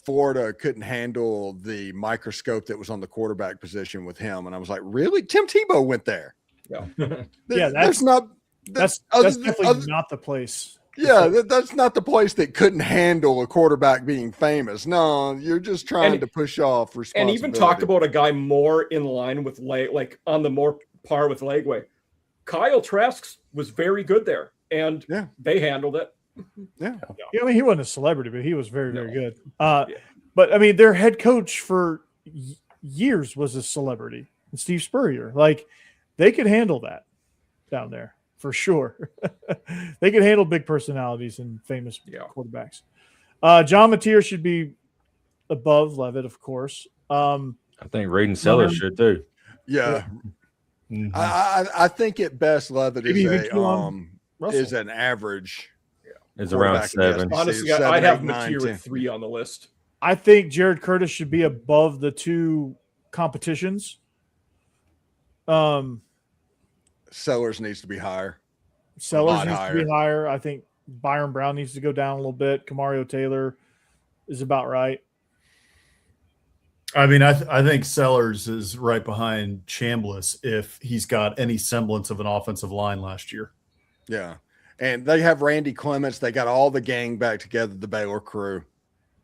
Florida couldn't handle the microscope that was on the quarterback position with him. And I was like, really? Tim Tebow went there. Yeah. Yeah, That's not that's other- definitely other- not the place. Yeah, that's not the place that couldn't handle a quarterback being famous. No, you're just trying And- to push off And responsibility. even talk about a guy more in line with like on the more par with Legway. Kyle Trask was very good there, and Yeah. they handled it. Yeah, I mean, he wasn't a celebrity, but he was very, very No. good. Yeah. But I mean, their head coach for years was a celebrity, Steve Spurrier. Like, they could handle that down there for sure. They could handle big personalities and famous Yeah. quarterbacks. John Mateer should be above Levitt, of course. I think Reed and Sellers should too. Yeah, Mhm. I think at best Levitt Maybe even is Russell. is an average. It's around Quarterback in the 7. SEC. Honestly, Seven, I have eight, nine, Mateer 10. with 3 on the list. I think Jared Curtis should be above the two competitions. Sellers needs to be higher. Sellers lot needs to be higher. I think Byron Brown needs to go down a little bit. Kamario Taylor is about right. I mean, I think Sellers is right behind Chambliss if he's got any semblance of an offensive line last year. Yeah. And they have Randy Clements. They got all the gang back together, the Baylor crew.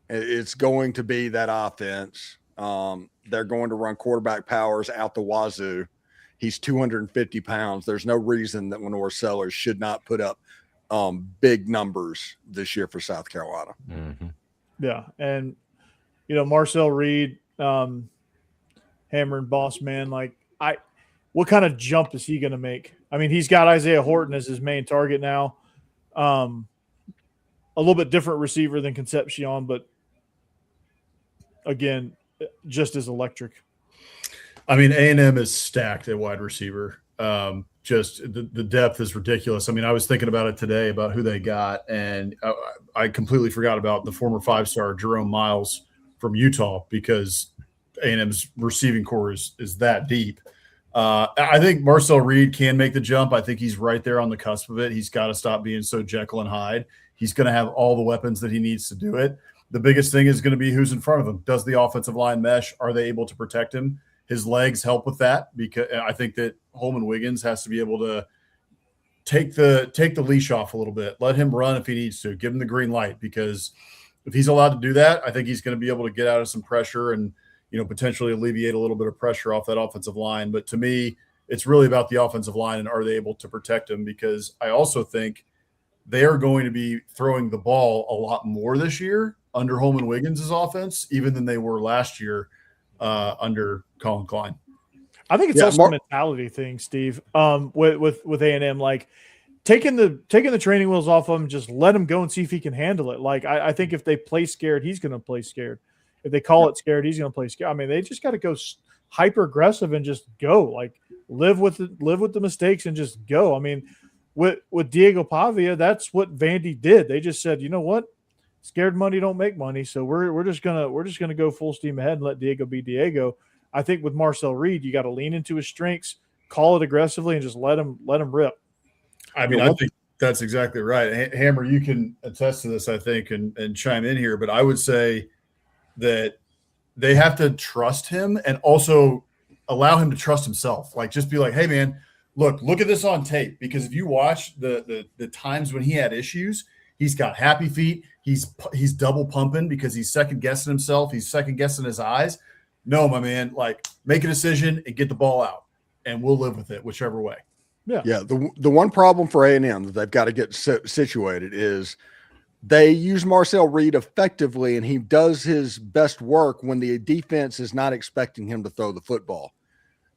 It's going to be that offense. They're going to run quarterback powers out the wazoo. He's 250 pounds. There's no reason that Lenore Sellers should not put up big numbers this year for South Carolina. Mhm. Yeah. And, Marcel Reed, Hammer and Boss Man, what kind of jump is he going to make? I mean, he's got Isaiah Horton as his main target now. A little bit different receiver than Concepcion, but again, just as electric. I mean, A&M is stacked at wide receiver. Just the depth is ridiculous. I mean, I was thinking about it today about who they got, and I completely forgot about the former 5-star Jerome Miles from Utah because A&M's receiving core is that deep. I think Marcel Reed can make the jump. I think he's right there on the cusp of it. He's got to stop being so Jekyll and Hyde. He's going to have all the weapons that he needs to do it. The biggest thing is going to be who's in front of him. Does the offensive line mesh? Are they able to protect him? His legs help with that because I think that Holman Wiggins has to be able to take the leash off a little bit. Let him run if he needs to. Give him the green light because if he's allowed to do that, I think he's going to be able to get out of some pressure and potentially alleviate a little bit of pressure off that offensive line. But to me, it's really about the offensive line and are they able to protect him? Because I also think they are going to be throwing the ball a lot more this year under Holman Wiggins' offense, even than they were last year under Colin Klein. I think it's also a mentality thing, Steve. With A&M, like taking the training wheels off of him, just let him go and see if he can handle it. Like I think if they play scared, he's going to play scared. If they call it scared, he's going to play scared. I mean, they just got to go hyper aggressive and just go. Like live with the mistakes and just go. I mean, with Diego Pavia, that's what Vandy did. They just said, you know what, scared money don't make money, so we're just gonna go full steam ahead and let Diego be Diego. I think with Marcel Reed, you got to lean into his strengths, call it aggressively, and just let him rip. I mean, I think that's exactly right. Hammer, you can attest to this, I think, and chime in here. But I would say that they have to trust him and also allow him to trust himself. Like, just be like, hey, man, look at this on tape. Because if you watch the times when he had issues, he's got happy feet. He's double pumping because he's second guessing himself. He's second guessing his eyes. No, my man, like make a decision and get the ball out, and we'll live with it whichever way. Yeah. The one problem for A&M that they've got to get situated is they use Marcel Reed effectively, and he does his best work when the defense is not expecting him to throw the football.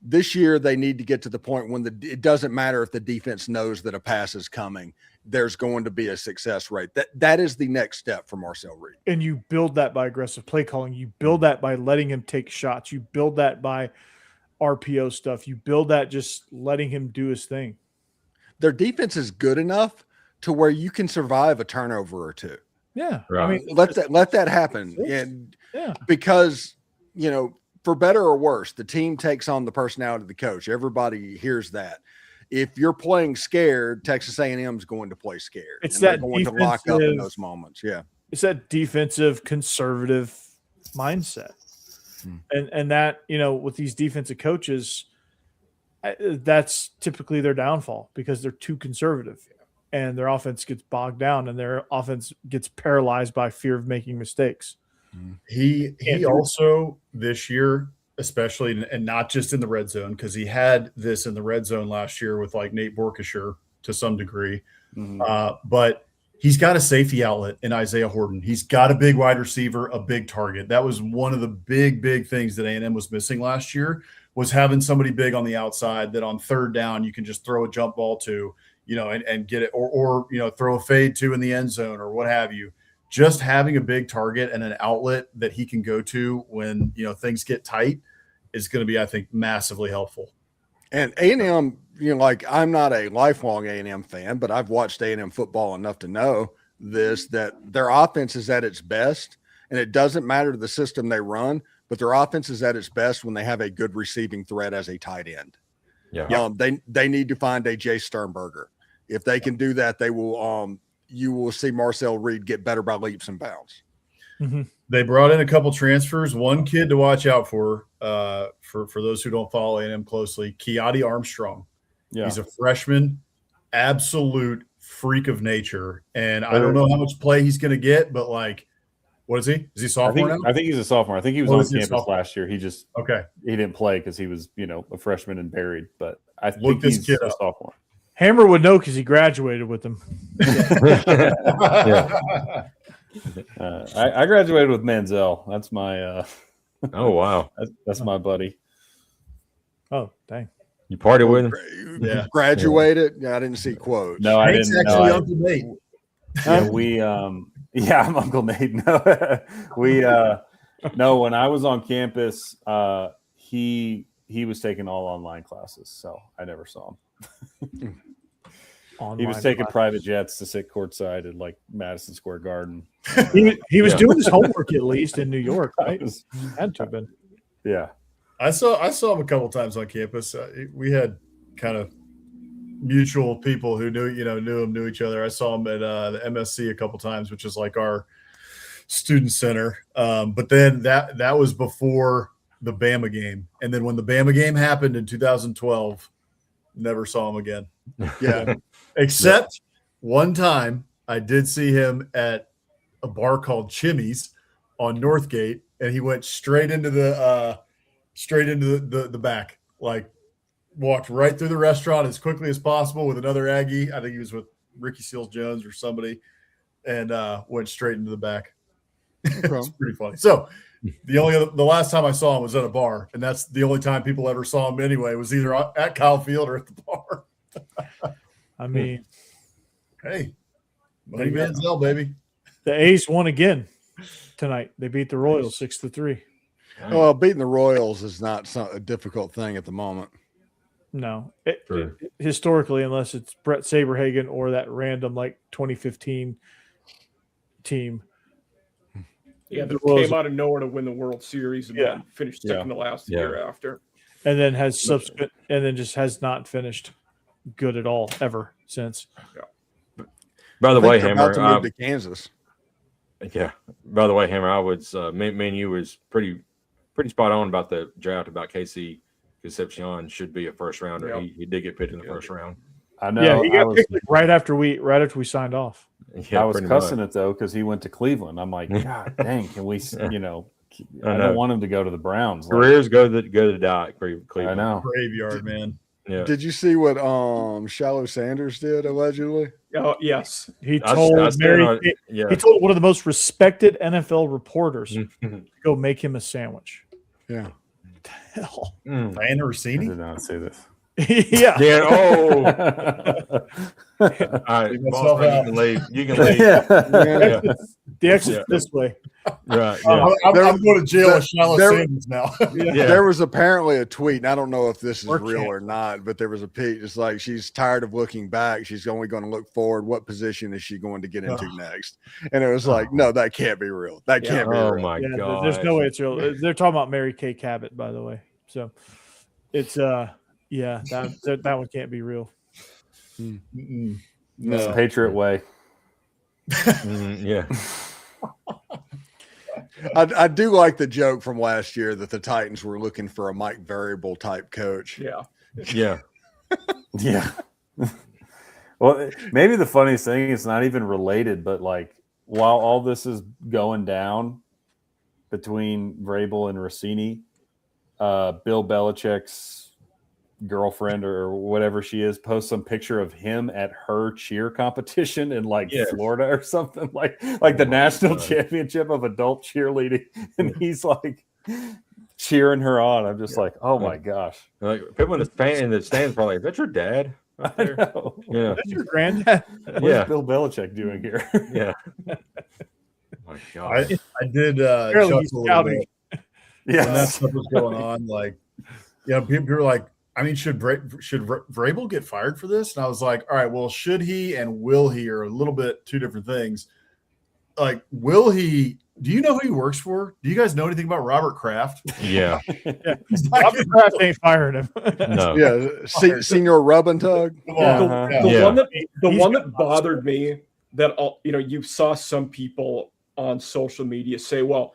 This year, they need to get to the point when it doesn't matter if the defense knows that a pass is coming. There's going to be a success rate. That is the next step for Marcel Reed. And you build that by aggressive play calling. You build that by letting him take shots. You build that by RPO stuff. You build that just letting him do his thing. Their defense is good enough to where you can survive a turnover or two. Yeah. Right. I mean, let that happen. And because, for better or worse, the team takes on the personality of the coach. Everybody hears that. If you're playing scared, Texas A&M is going to play scared. It's and they're that going to lock up in those moments. Yeah. It's that defensive, conservative mindset. And that, with these defensive coaches, that's typically their downfall because they're too conservative and their offense gets bogged down and their offense gets paralyzed by fear of making mistakes. He also this year, especially, and not just in the red zone, because he had this in the red zone last year with like Nate Borkesher to some degree. But he's got a safety outlet in Isaiah Horton. He's got a big wide receiver, a big target. That was one of the big things that A&M was missing last year, was having somebody big on the outside that on third down you can just throw a jump ball to, and get it, or throw a fade to in the end zone or what have you. Just having a big target and an outlet that he can go to when things get tight is going to be, I think, massively helpful. And A&M, I'm not a lifelong A&M fan, but I've watched A&M football enough to know that their offense is at its best, and it doesn't matter the system they run, but their offense is at its best when they have a good receiving threat as a tight end. Yeah. They need to find a Jay Sternberger. If they can do that, they will. You will see Marcel Reed get better by leaps and bounds. Mm-hmm. They brought in a couple transfers. One kid to watch out for those who don't follow A&M closely, Keati Armstrong. Yeah. He's a freshman, absolute freak of nature. And I don't know how much play he's going to get, but what is he? Is he sophomore now? I think he's a sophomore. I think he was on campus last year. He didn't play because he was, a freshman and buried. But I think he's a sophomore. Hammer would know because he graduated with them. I graduated with Manziel. That's my. Oh wow, that's my buddy. Oh dang! You party with him? Yeah, graduated. Yeah, I didn't see quotes. No, I didn't. Actually, Uncle Nate. Yeah, I'm Uncle Nate. No, no. When I was on campus, he was taking all online classes, so I never saw him. He was taking private jets to sit courtside at Madison Square Garden. He was doing his homework at least in New York, right? Had to have been. Yeah, I saw him a couple times on campus. We had kind of mutual people who knew each other. I saw him at the MSC a couple times, which is like our student center. But then that was before the Bama game, and then when the Bama game happened in 2012, never saw him again. Yeah. Except one time I did see him at a bar called Chimmy's on Northgate, and he went straight into the back, walked right through the restaurant as quickly as possible with another Aggie. I think he was with Ricky Seals Jones or somebody, and went straight into the back. It's pretty funny. So the last time I saw him was at a bar, and that's the only time people ever saw him anyway, was either at Kyle Field or at the bar. I mean, hey, Money Manziel, baby. The A's won again tonight. They beat the Royals 6-3. Well, beating the Royals is not a difficult thing at the moment. No, historically, unless it's Brett Saberhagen or that random 2015 team. Yeah, they came out of nowhere to win the World Series and then finished second to last year after. And then has not finished good at all ever since. Yeah. By the way, Hammer, to move to Kansas. Yeah. By the way, Hammer, I was me and you was pretty spot on about the draft, about KC Concepcion should be a first rounder. Yeah. He did get picked in the first round. I know. Yeah, he got picked right after we signed off. Yeah, I was cussing it though because he went to Cleveland. I'm like, God dang, can we? I don't want him to go to the Browns. Careers go to the dock. Cleveland. I know. Graveyard, man. Yeah. Did you see what Shallow Sanders did allegedly? Oh yes, he told he told one of the most respected NFL reporters to go make him a sandwich. Yeah. Hell, Diana Rossini? I did not say this. Yeah. Oh. All right, boss man, you can leave. You can leave. The exit's this way. Right. Yeah. I'm going to jail with Shallow Sanders now. There was apparently a tweet, and I don't know if this is real or not, but there was a tweet. It's like she's tired of looking back. She's only going to look forward. What position is she going to get into next? And it was like, no, that can't be real. That can't be real. Oh my God. There's no way it's real. They're talking about Mary Kay Cabot, by the way. So it's that one can't be real. No. It's the Patriot way. Yeah. I do like the joke from last year that the Titans were looking for a Mike Variable type coach. Yeah. Yeah. Yeah. Well, maybe the funniest thing is not even related, but like while all this is going down between Vrabel and Rossini, Bill Belichick's girlfriend or whatever she is posts some picture of him at her cheer competition in like Yes. Florida or something like the national championship of adult cheerleading, and he's like cheering her on. I'm just like, oh my gosh. Like people in the stands probably, is that your dad? Right I there? know. Yeah. That's your granddad. What's Yeah. Bill Belichick doing here? Yeah. Oh my God. I did Apparently chuckle he's a little scouting. bit when that Yeah. stuff was going on. Like, people were like, I mean, should Vrabel get fired for this? And I was like, all right, well, should he and will he are a little bit two different things. Like, will he? Do you know who he works for? Do you guys know anything about Robert Kraft? Yeah. He's not Robert Kraft ain't firing him. No. Yeah, Senior Rub and Tug. Come on. Uh-huh. Yeah. The Yeah. one that He's one got that bothered me that you saw some people on social media say, well,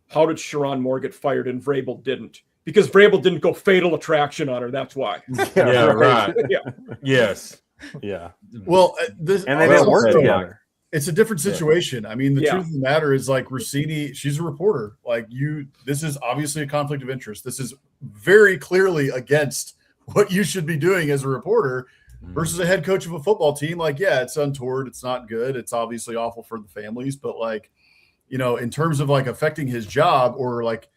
how did Sharon Moore get fired and Vrabel didn't? Because Vrabel didn't go fatal attraction on her. That's why. Yeah, right. Yeah. Yes. Yeah. Well, this And they Well, didn't work also, together. it's a different situation. I mean, the Yeah. truth of the matter is, like, Rossini, she's a reporter. Like, this is obviously a conflict of interest. This is very clearly against what you should be doing as a reporter versus a head coach of a football team. Like, yeah, it's untoward. It's not good. It's obviously awful for the families. But, like, in terms of, like, affecting his job or, like,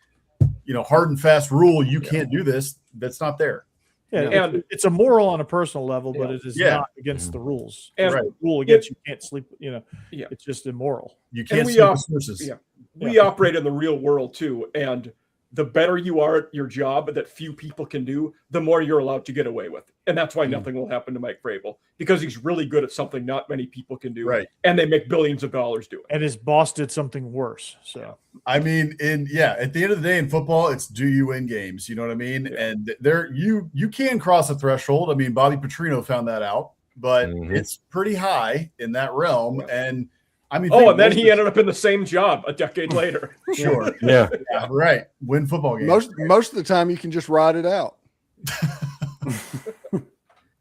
hard and fast rule, you can't do this. That's not there. Yeah, And- it's a moral on a personal level, but Yeah. it is Yeah. not against the rules. And- It's a rule against you can't sleep. Yeah. It's just immoral. You can't we sleep are- with sources. yeah. We operate in the real world too, and the better you are at your job that few people can do, the more you're allowed to get away with. And that's why nothing will happen to Mike Vrabel, because he's really good at something not many people can do. Right. And they make billions of dollars doing it. And his boss did something worse. So I mean, at the end of the day in football, it's do you win games? You know what I mean? Yeah. And you can cross a threshold. I mean, Bobby Petrino found that out, but Mhm. it's pretty high in that realm. Yeah. And I mean, Oh, and then he ended up in the same job a decade later. sure, Yeah. yeah, right, win football games. Most of the time, you can just ride it out.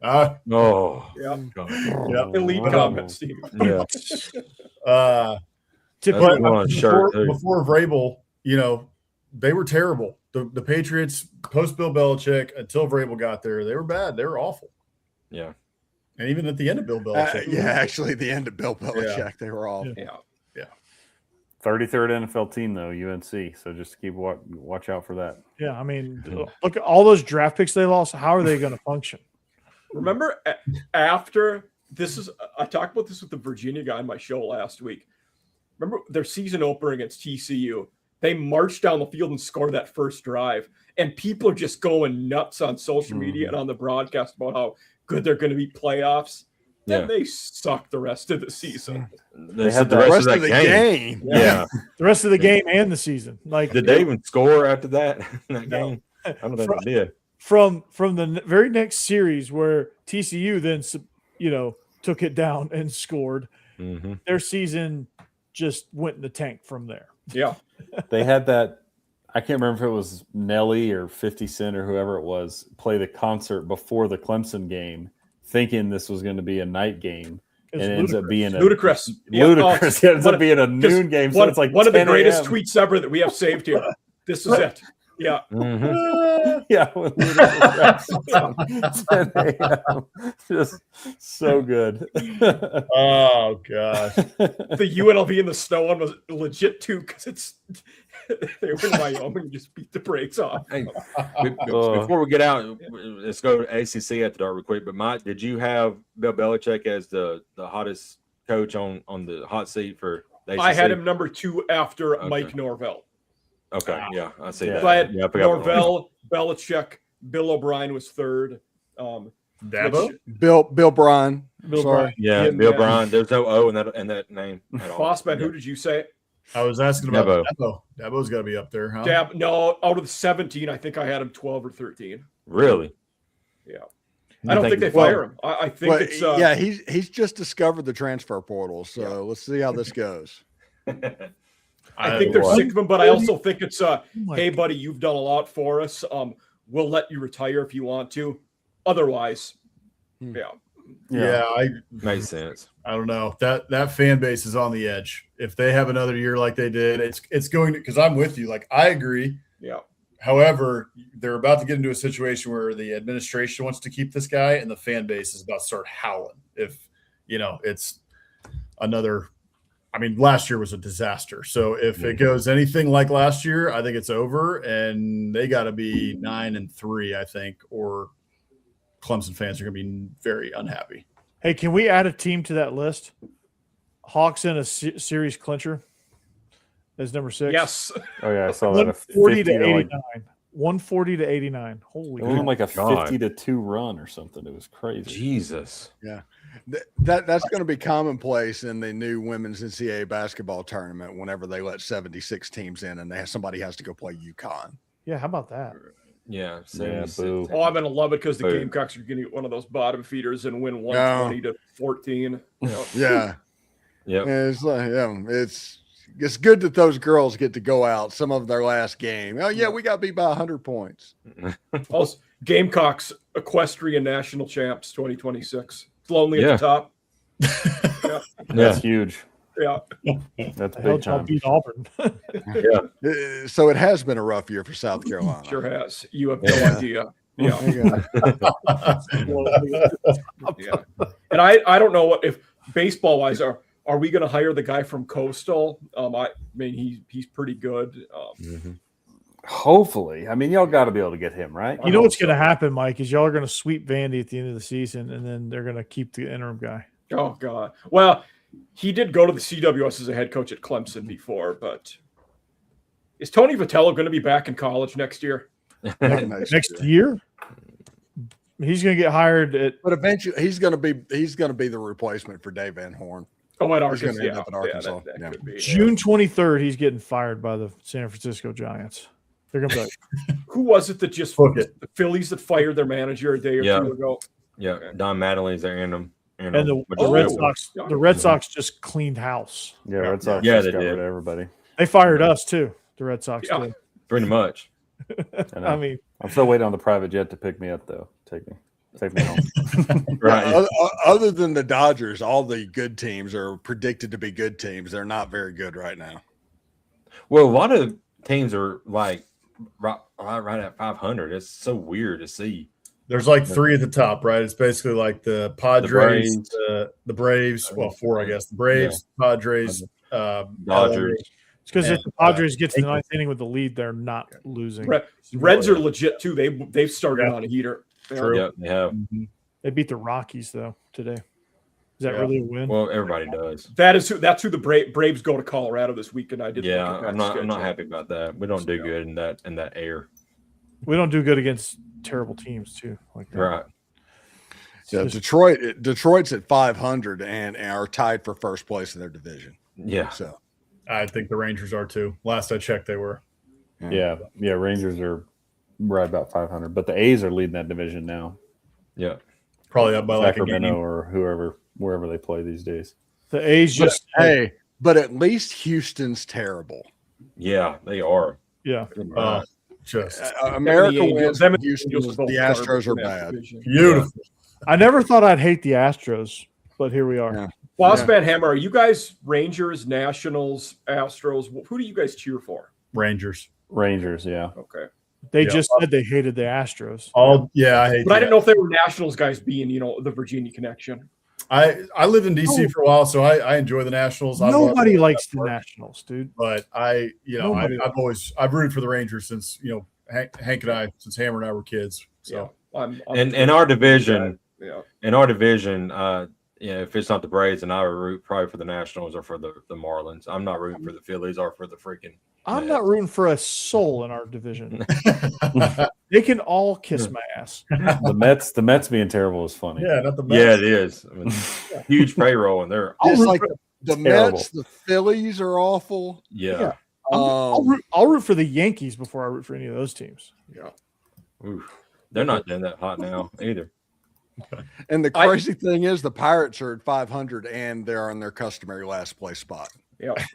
Oh. Yeah. God. Yeah. Elite Wow. comment, Steve. Yeah. typically, That's one on a shirt, too. before Vrabel, they were terrible. The Patriots post Bill Belichick until Vrabel got there, they were bad. They were awful. Yeah. And even at the end of Bill Belichick, Actually, the end of Bill Belichick, they were all. Yeah. 33rd NFL team though, UNC. So just keep watch out for that. yeah, I mean, look at all those draft picks they lost. How are they going to function? Remember after this is I talked about this with the Virginia guy on my show last week. Remember their season opener against TCU? They marched down the field and scored that first drive, and people are just going nuts on social media and on the broadcast about how good they're going to be playoffs. Then Yeah. they suck the rest of the season. They had said the that- rest of that game. Yeah. The rest of the game and the season, like Did they even score after that in that No. game? I don't think they did. from the very next series where TCU then took it down and scored, Mm-hmm. their season just went in the tank from there. Yeah. They had that. I can't remember if it was Nelly or 50 Cent or whoever it was play the concert before the Clemson game, thinking this was going to be a night game, It's and it ends up being Ludicrous. Yeah. ludicrous. It ends One up of- being a noon game, so One, it's like one of the 10 greatest a.m. tweets ever that we have saved here. This is it. Yeah. Mm-hmm. Yeah, when Ludacris raps on 10 a.m. Just so good. oh gosh, The UNLV in the snow one was legit too, because they were in Wyoming and just beat the brakes off. Hey, before we get out, let's go to ACC at the dark real quick. But Mike, did you have Bill Belichick as the hottest coach on the hot seat for the ACC? I had him number 2 after Okay. Mike Norvell. Okay, yeah, I see Yeah. that. So I had Yeah, I forgot about Norvell, Belichick, Bill O'Brien was 3rd. Dabo. which- Bill Bryan. Bill Sorry. Bryan. Yeah, Yeah, Bill man. Bryan. There's no O in that name at all. Bossman, Yeah. who did you say? I was asking about Dabo. Dabo. Dabo's got to be up there, huh? Dab? No, out of the 17, I think I had him 12 or 13. Really? Yeah. I don't think they fire him. I think Well, it's yeah, he's just discovered the transfer portal. So let's see how this goes. I think they're would. sick of him, but I also think it's Oh my hey, buddy, you've done a lot for us. We'll let you retire if you want to. Otherwise, yeah. Yeah, Makes sense. I don't know. That fan base is on the edge. If they have another year like they did, it's going to, because I'm with you. Like, I agree. Yeah. However, they're about to get into a situation where the administration wants to keep this guy and the fan base is about to start howling. If, it's another, I mean, last year was a disaster. So if it goes anything like last year, I think it's over, and they got to be 9-3, I think, or Clemson fans are going to be very unhappy. Hey, can we add a team to that list? Hawks in a series clincher as number 6. Yes. Oh yeah, I saw that. 140 to 50 89. like, 140 to 89. Holy it was cow. like a God. 50-2 run or something. It was crazy. Jesus. That's going to be commonplace in the new women's NCAA basketball tournament whenever they let 76 teams in and somebody has to go play UConn. Yeah, how about that? Yeah. Yeah, 76. boo. Oh, I'm gonna love it because the Boom. Gamecocks are gonna get one of those bottom feeders and win 120 to 14. Yeah. Yep. It's like, it's good that those girls get to go out some of their last game. Oh yeah, we got beat by 100 points. Also, Gamecocks equestrian national champs 2026. It's lonely Yeah. at the top. Yeah. That's huge. Yeah. That's The hell big y'all time. beat Auburn. So it has been a rough year for South Carolina. Sure has. You have no Yeah. idea. Yeah. Yeah. Yeah. And I don't know what if baseball wise are we going to hire the guy from Coastal? I mean he's pretty good. Mhm. Hopefully, I mean, y'all got to be able to get him right. You know what's going to happen, Mike, is y'all are going to sweep Vandy at the end of the season, and then they're going to keep the interim guy. Oh God. Well, he did go to the CWS as a head coach at Clemson before, but is Tony Vitello going to be back in college next year? Next year, he's going to get hired at. But eventually he's going to be the replacement for Dave Van Horn. Oh, at He's Arkansas. gonna end up at Arkansas. Yeah, that Yeah. could be. June 23rd, he's getting fired by the San Francisco Giants. They're going to be like, Who was it that just Book it. the Phillies that fired their manager a day or Yeah. two ago? Yeah. Don Mattingly's there in them. and the Oh. Red Sox. The Red Sox just cleaned house. Yeah, Red Sox Yeah, just they got rid did. of everybody. They fired us too. The Red Sox Yeah. did. Pretty much. I know. I mean, I'm still waiting on the private jet to pick me up, though. Take me home. Right. Other than the Dodgers, all the good teams are predicted to be good teams. They're not very good right now. Well, a lot of teams are like right at 500. It's so weird to see. There's like 3 at the top, right? It's basically like the Padres, Braves. the Braves. Well, 4, I guess. The Braves, Padres, Dodgers. it's because if And, the Padres get to the ninth inning with the lead, they're not losing. Reds are legit too. They've started on a heater. Yeah. True. Yep, they have. They beat the Rockies though today. Is that Yeah. really a win? Well, everybody does. That's who the Braves go to Colorado this weekend. I did. Yeah, look at that I'm not schedule. happy about that. We don't do good in that air. We don't do good against terrible teams too. Like that. Right. Yeah, Just- Detroit's at 500 and are tied for first place in their division. Yeah. So I think the Rangers are too. Last I checked, they were. Yeah. Rangers are right about 500, but the A's are leading that division now. Yeah. Probably up by like a Sacramento game. or wherever they play these days. The A's just but at least Houston's terrible. Yeah, they are. yeah. Oh, just America Them and the wins. Angels- them and the Houston, Angels both the garbage Astros are in that bad. division. beautiful. I never thought I'd hate the Astros, but here we are. Yeah. Bossman Hammer, are you guys Rangers, Nationals, Astros? Who do you guys cheer for? Rangers. Rangers, yeah. Okay, They Yeah. just said they hated the Astros. I hate but I that. didn't know if they were Nationals guys being the Virginia connection. I lived in DC for a while, so I enjoy the Nationals. I love Nobody it. likes the Nationals, dude. But Nobody. I've rooted for the Rangers since Hank and I, since Hammer and I were kids. So I'm In our division, yeah. if it's not the Braves, then I would root probably for the Nationals or for the Marlins. I'm not rooting for the Phillies or for the freaking. I'm Yeah. not rooting for a soul in our division. They can all kiss my ass. The Mets being terrible is funny. yeah, not the Mets. Yeah, it is. I mean, huge payroll, and they're Just root like for- the Terrible. Mets, the Phillies are awful. yeah. I'll root for the Yankees before I root for any of those teams. Oof. They're not doing that hot now either. And the crazy thing is, the Pirates are at 500 and they're on their customary last place spot.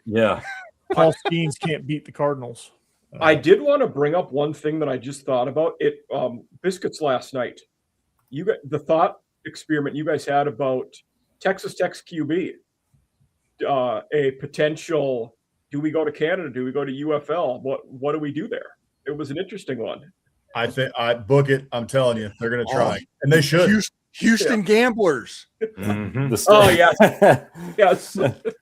Yeah. Paul Skeens can't beat the Cardinals. I did want to bring up one thing that I just thought about. It Biscuits last night. You got the thought experiment you guys had about Texas Tech's QB. A potential. Do we go to Canada? Do we go to UFL? What do we do there? It was an interesting one. I think I book it. I'm telling you, they're going to try, and they should. Houston Gamblers. Mhm. Oh yes, yes.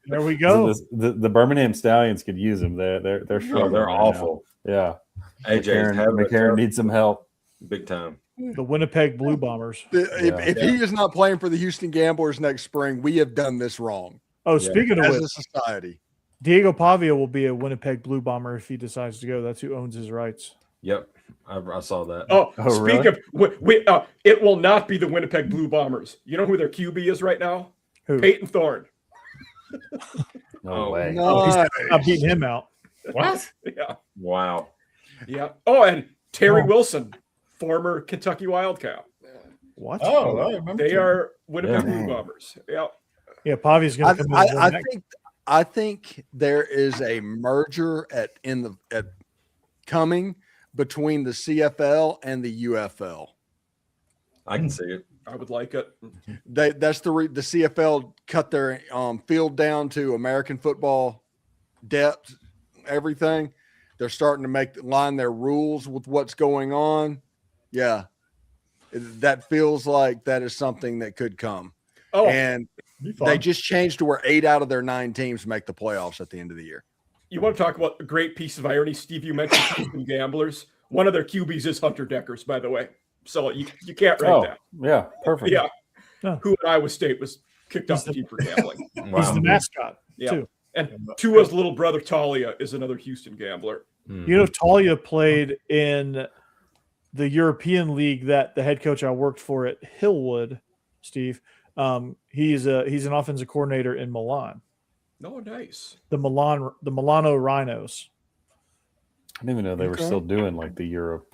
There we go. The Birmingham Stallions could use them. They're Oh, struggling. they're right awful. now. Yeah, AJ McCarron needs some help. big time. The Winnipeg Blue Bombers. If he is not playing for the Houston Gamblers next spring, we have done this wrong Oh, speaking of as which, a society. Diego Pavia will be a Winnipeg Blue Bomber if he decides to go. That's who owns his rights. Yep, I saw that. Oh, Oh, speak really? of, it will not be the Winnipeg Blue Bombers. You know who their QB is right now? Who? Peyton Thorne. No Oh, way. I'm beating him out. What? Yeah, Wow. yeah. Oh, and Terry Oh. Wilson, former Kentucky Wildcat. What? Oh, I remember. They are Winnipeg Yeah. Blue Bombers. Yeah. Yeah, Pavia's going to come in. I think there is a merger coming between the CFL and the UFL. I can see it. I would like it. That's the CFL cut their field down to American football depth, everything. They're starting to line their rules with what's going on. Yeah, that feels like that is something that could come. Oh, And they just changed to where 8 out of their 9 teams make the playoffs at the end of the year. you want to talk about a great piece of irony? Steve, you mentioned Houston Gamblers. One of their QBs is Hunter Deckers, by the way. So you can't write Oh, that. yeah, perfect. Yeah. Oh. Who at Iowa State was kicked off the team for gambling. He's Wow. the mascot, Yeah. too. And Tua's little brother Talia is another Houston Gambler. Mhm. You know, Talia played in the European League that the head coach I worked for at Hillwood, Steve. He's an offensive coordinator in Milan. Oh, nice. The Milano Rhinos. I didn't even know they were Okay. still doing like the Europe.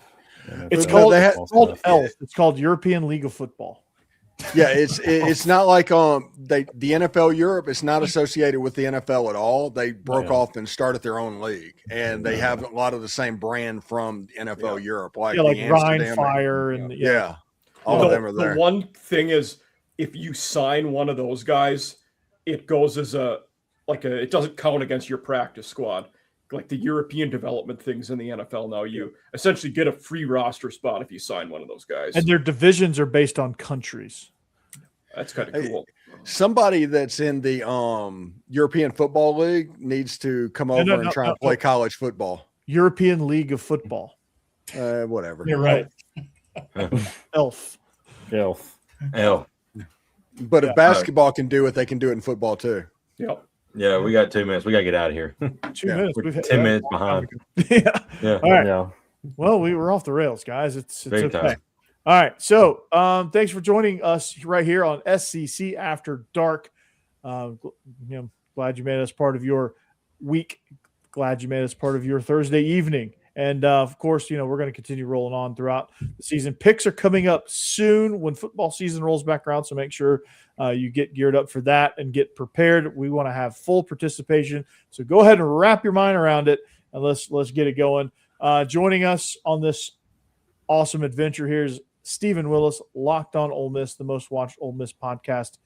It's No, called, they had- it's called ELF. It's called European League of Football. Yeah, it's not like the NFL Europe is not associated with the NFL at all. They broke Yeah. off and started their own league, and they have a lot of the same brand from NFL Europe, like Yeah, like the Rhine Amsterdam- Fire and Yeah, all of them are The there. one thing is, if you sign one of those guys, it goes as it doesn't count against your practice squad. Like the European development things in the NFL now, you essentially get a free roster spot if you sign one of those guys. And their divisions are based on countries. That's kind of Hey, cool. Somebody that's in the European Football League needs to come over and try and play college football. European League of Football. Whatever. You're right. ELF. Yeah. L. But Yeah. if basketball can do it, they can do it in football too. Yep. Yeah, we got 2 minutes. We got to get out of here. 2 Yeah, minutes. We're We've hit 10 minutes behind. yeah. Yeah. All right. Yeah. Well, we were off the rails, guys. It's Big okay. time. All right. So thanks for joining us right here on SCC After Dark. Glad you made us part of your week. Glad you made us part of your Thursday evening. And of course, we're going to continue rolling on throughout the season. Picks are coming up soon when football season rolls back around. So make sure you get geared up for that and get prepared. We want to have full participation. So go ahead and wrap your mind around it and let's get it going. Joining us on this awesome adventure here is Stephen Willis, Locked On Ole Miss, the most watched Ole Miss podcast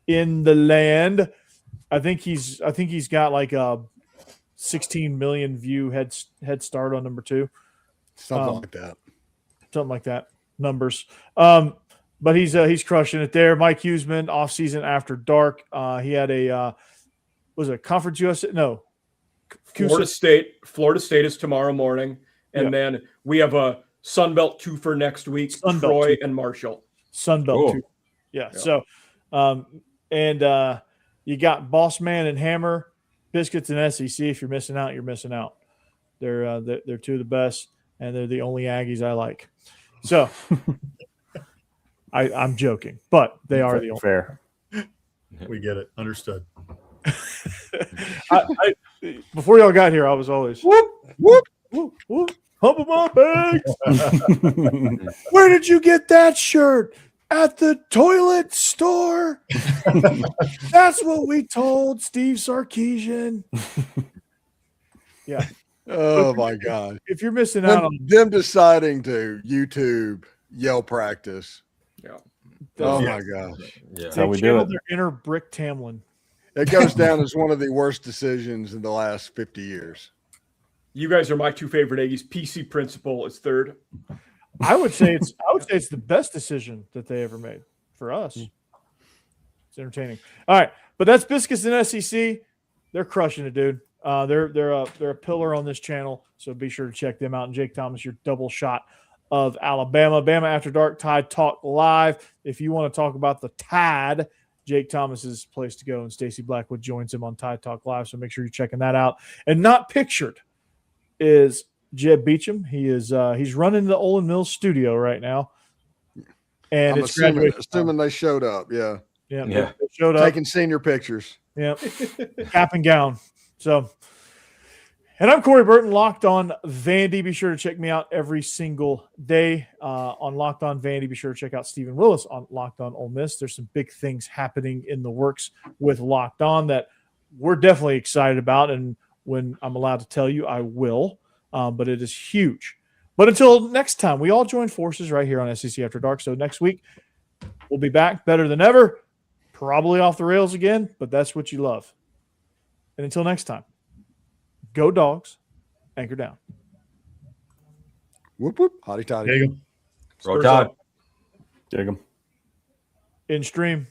in the land. I think he's got like a 16 million view head start on number 2, Something like that. numbers. But he's crushing it there. Mike Huseman, off season After Dark. He had was it Conference USA? No, Florida State is tomorrow morning, and Yeah. then we have a Sunbelt 2 for next week. Sunbelt Troy 2. and Marshall. Sunbelt Cool. too. Yeah. Yeah. So, you got Boss Man and Hammer, Biscuits and SEC. If you're missing out, you're missing out. They're 2 of the best, and they're the only Aggies I like. So, I'm joking, but they are the only. Fair. We get it. Understood. Before y'all got here, I was always whoop whoop whoop whoop. Hump my bags. Where did you get that shirt? At the toilet store. That's what we told Steve Sarkeesian. Yeah. Oh my God. If you're missing out on Them deciding to YouTube yell practice. Yeah. Oh the, my gosh. Yeah. how we do channeled it. their inner Brick Tamlin. It goes down as one of the worst decisions in the last 50 years. You guys are my two favorite Aggies. PC Principal is third. I would say it's the best decision that they ever made for us. It's entertaining. All right, but that's Biscuits and SEC. They're crushing it, dude. They're a pillar on this channel, so be sure to check them out. And Jake Thomas, your double shot of Alabama. Bama After Dark Tide Talk Live. If you want to talk about the Tide, Jake Thomas's place to go, and Stacey Blackwood joins him on Tide Talk Live. So make sure you're checking that out. And not pictured is Jeb Beecham. He's running the Olin Mills studio right now, and I'm it's graduation assuming they showed up. Yeah. time. Yeah. They showed up. Taking senior pictures. Yeah, cap and gown. So, and I'm Corey Burton, Locked On Vandy. Be sure to check me out every single day on Locked On Vandy. Be sure to check out Stephen Willis on Locked On Ole Miss. There's some big things happening in the works with Locked On that we're definitely excited about. And when I'm allowed to tell you, I will. But it is huge. But until next time, we all join forces right here on SEC After Dark. So next week, we'll be back better than ever. Probably off the rails again, but that's what you love. And until next time, go Dogs, anchor down. Whoop, whoop. Hotty toddy. There you go. Roll Tide. Dig 'em. In stream.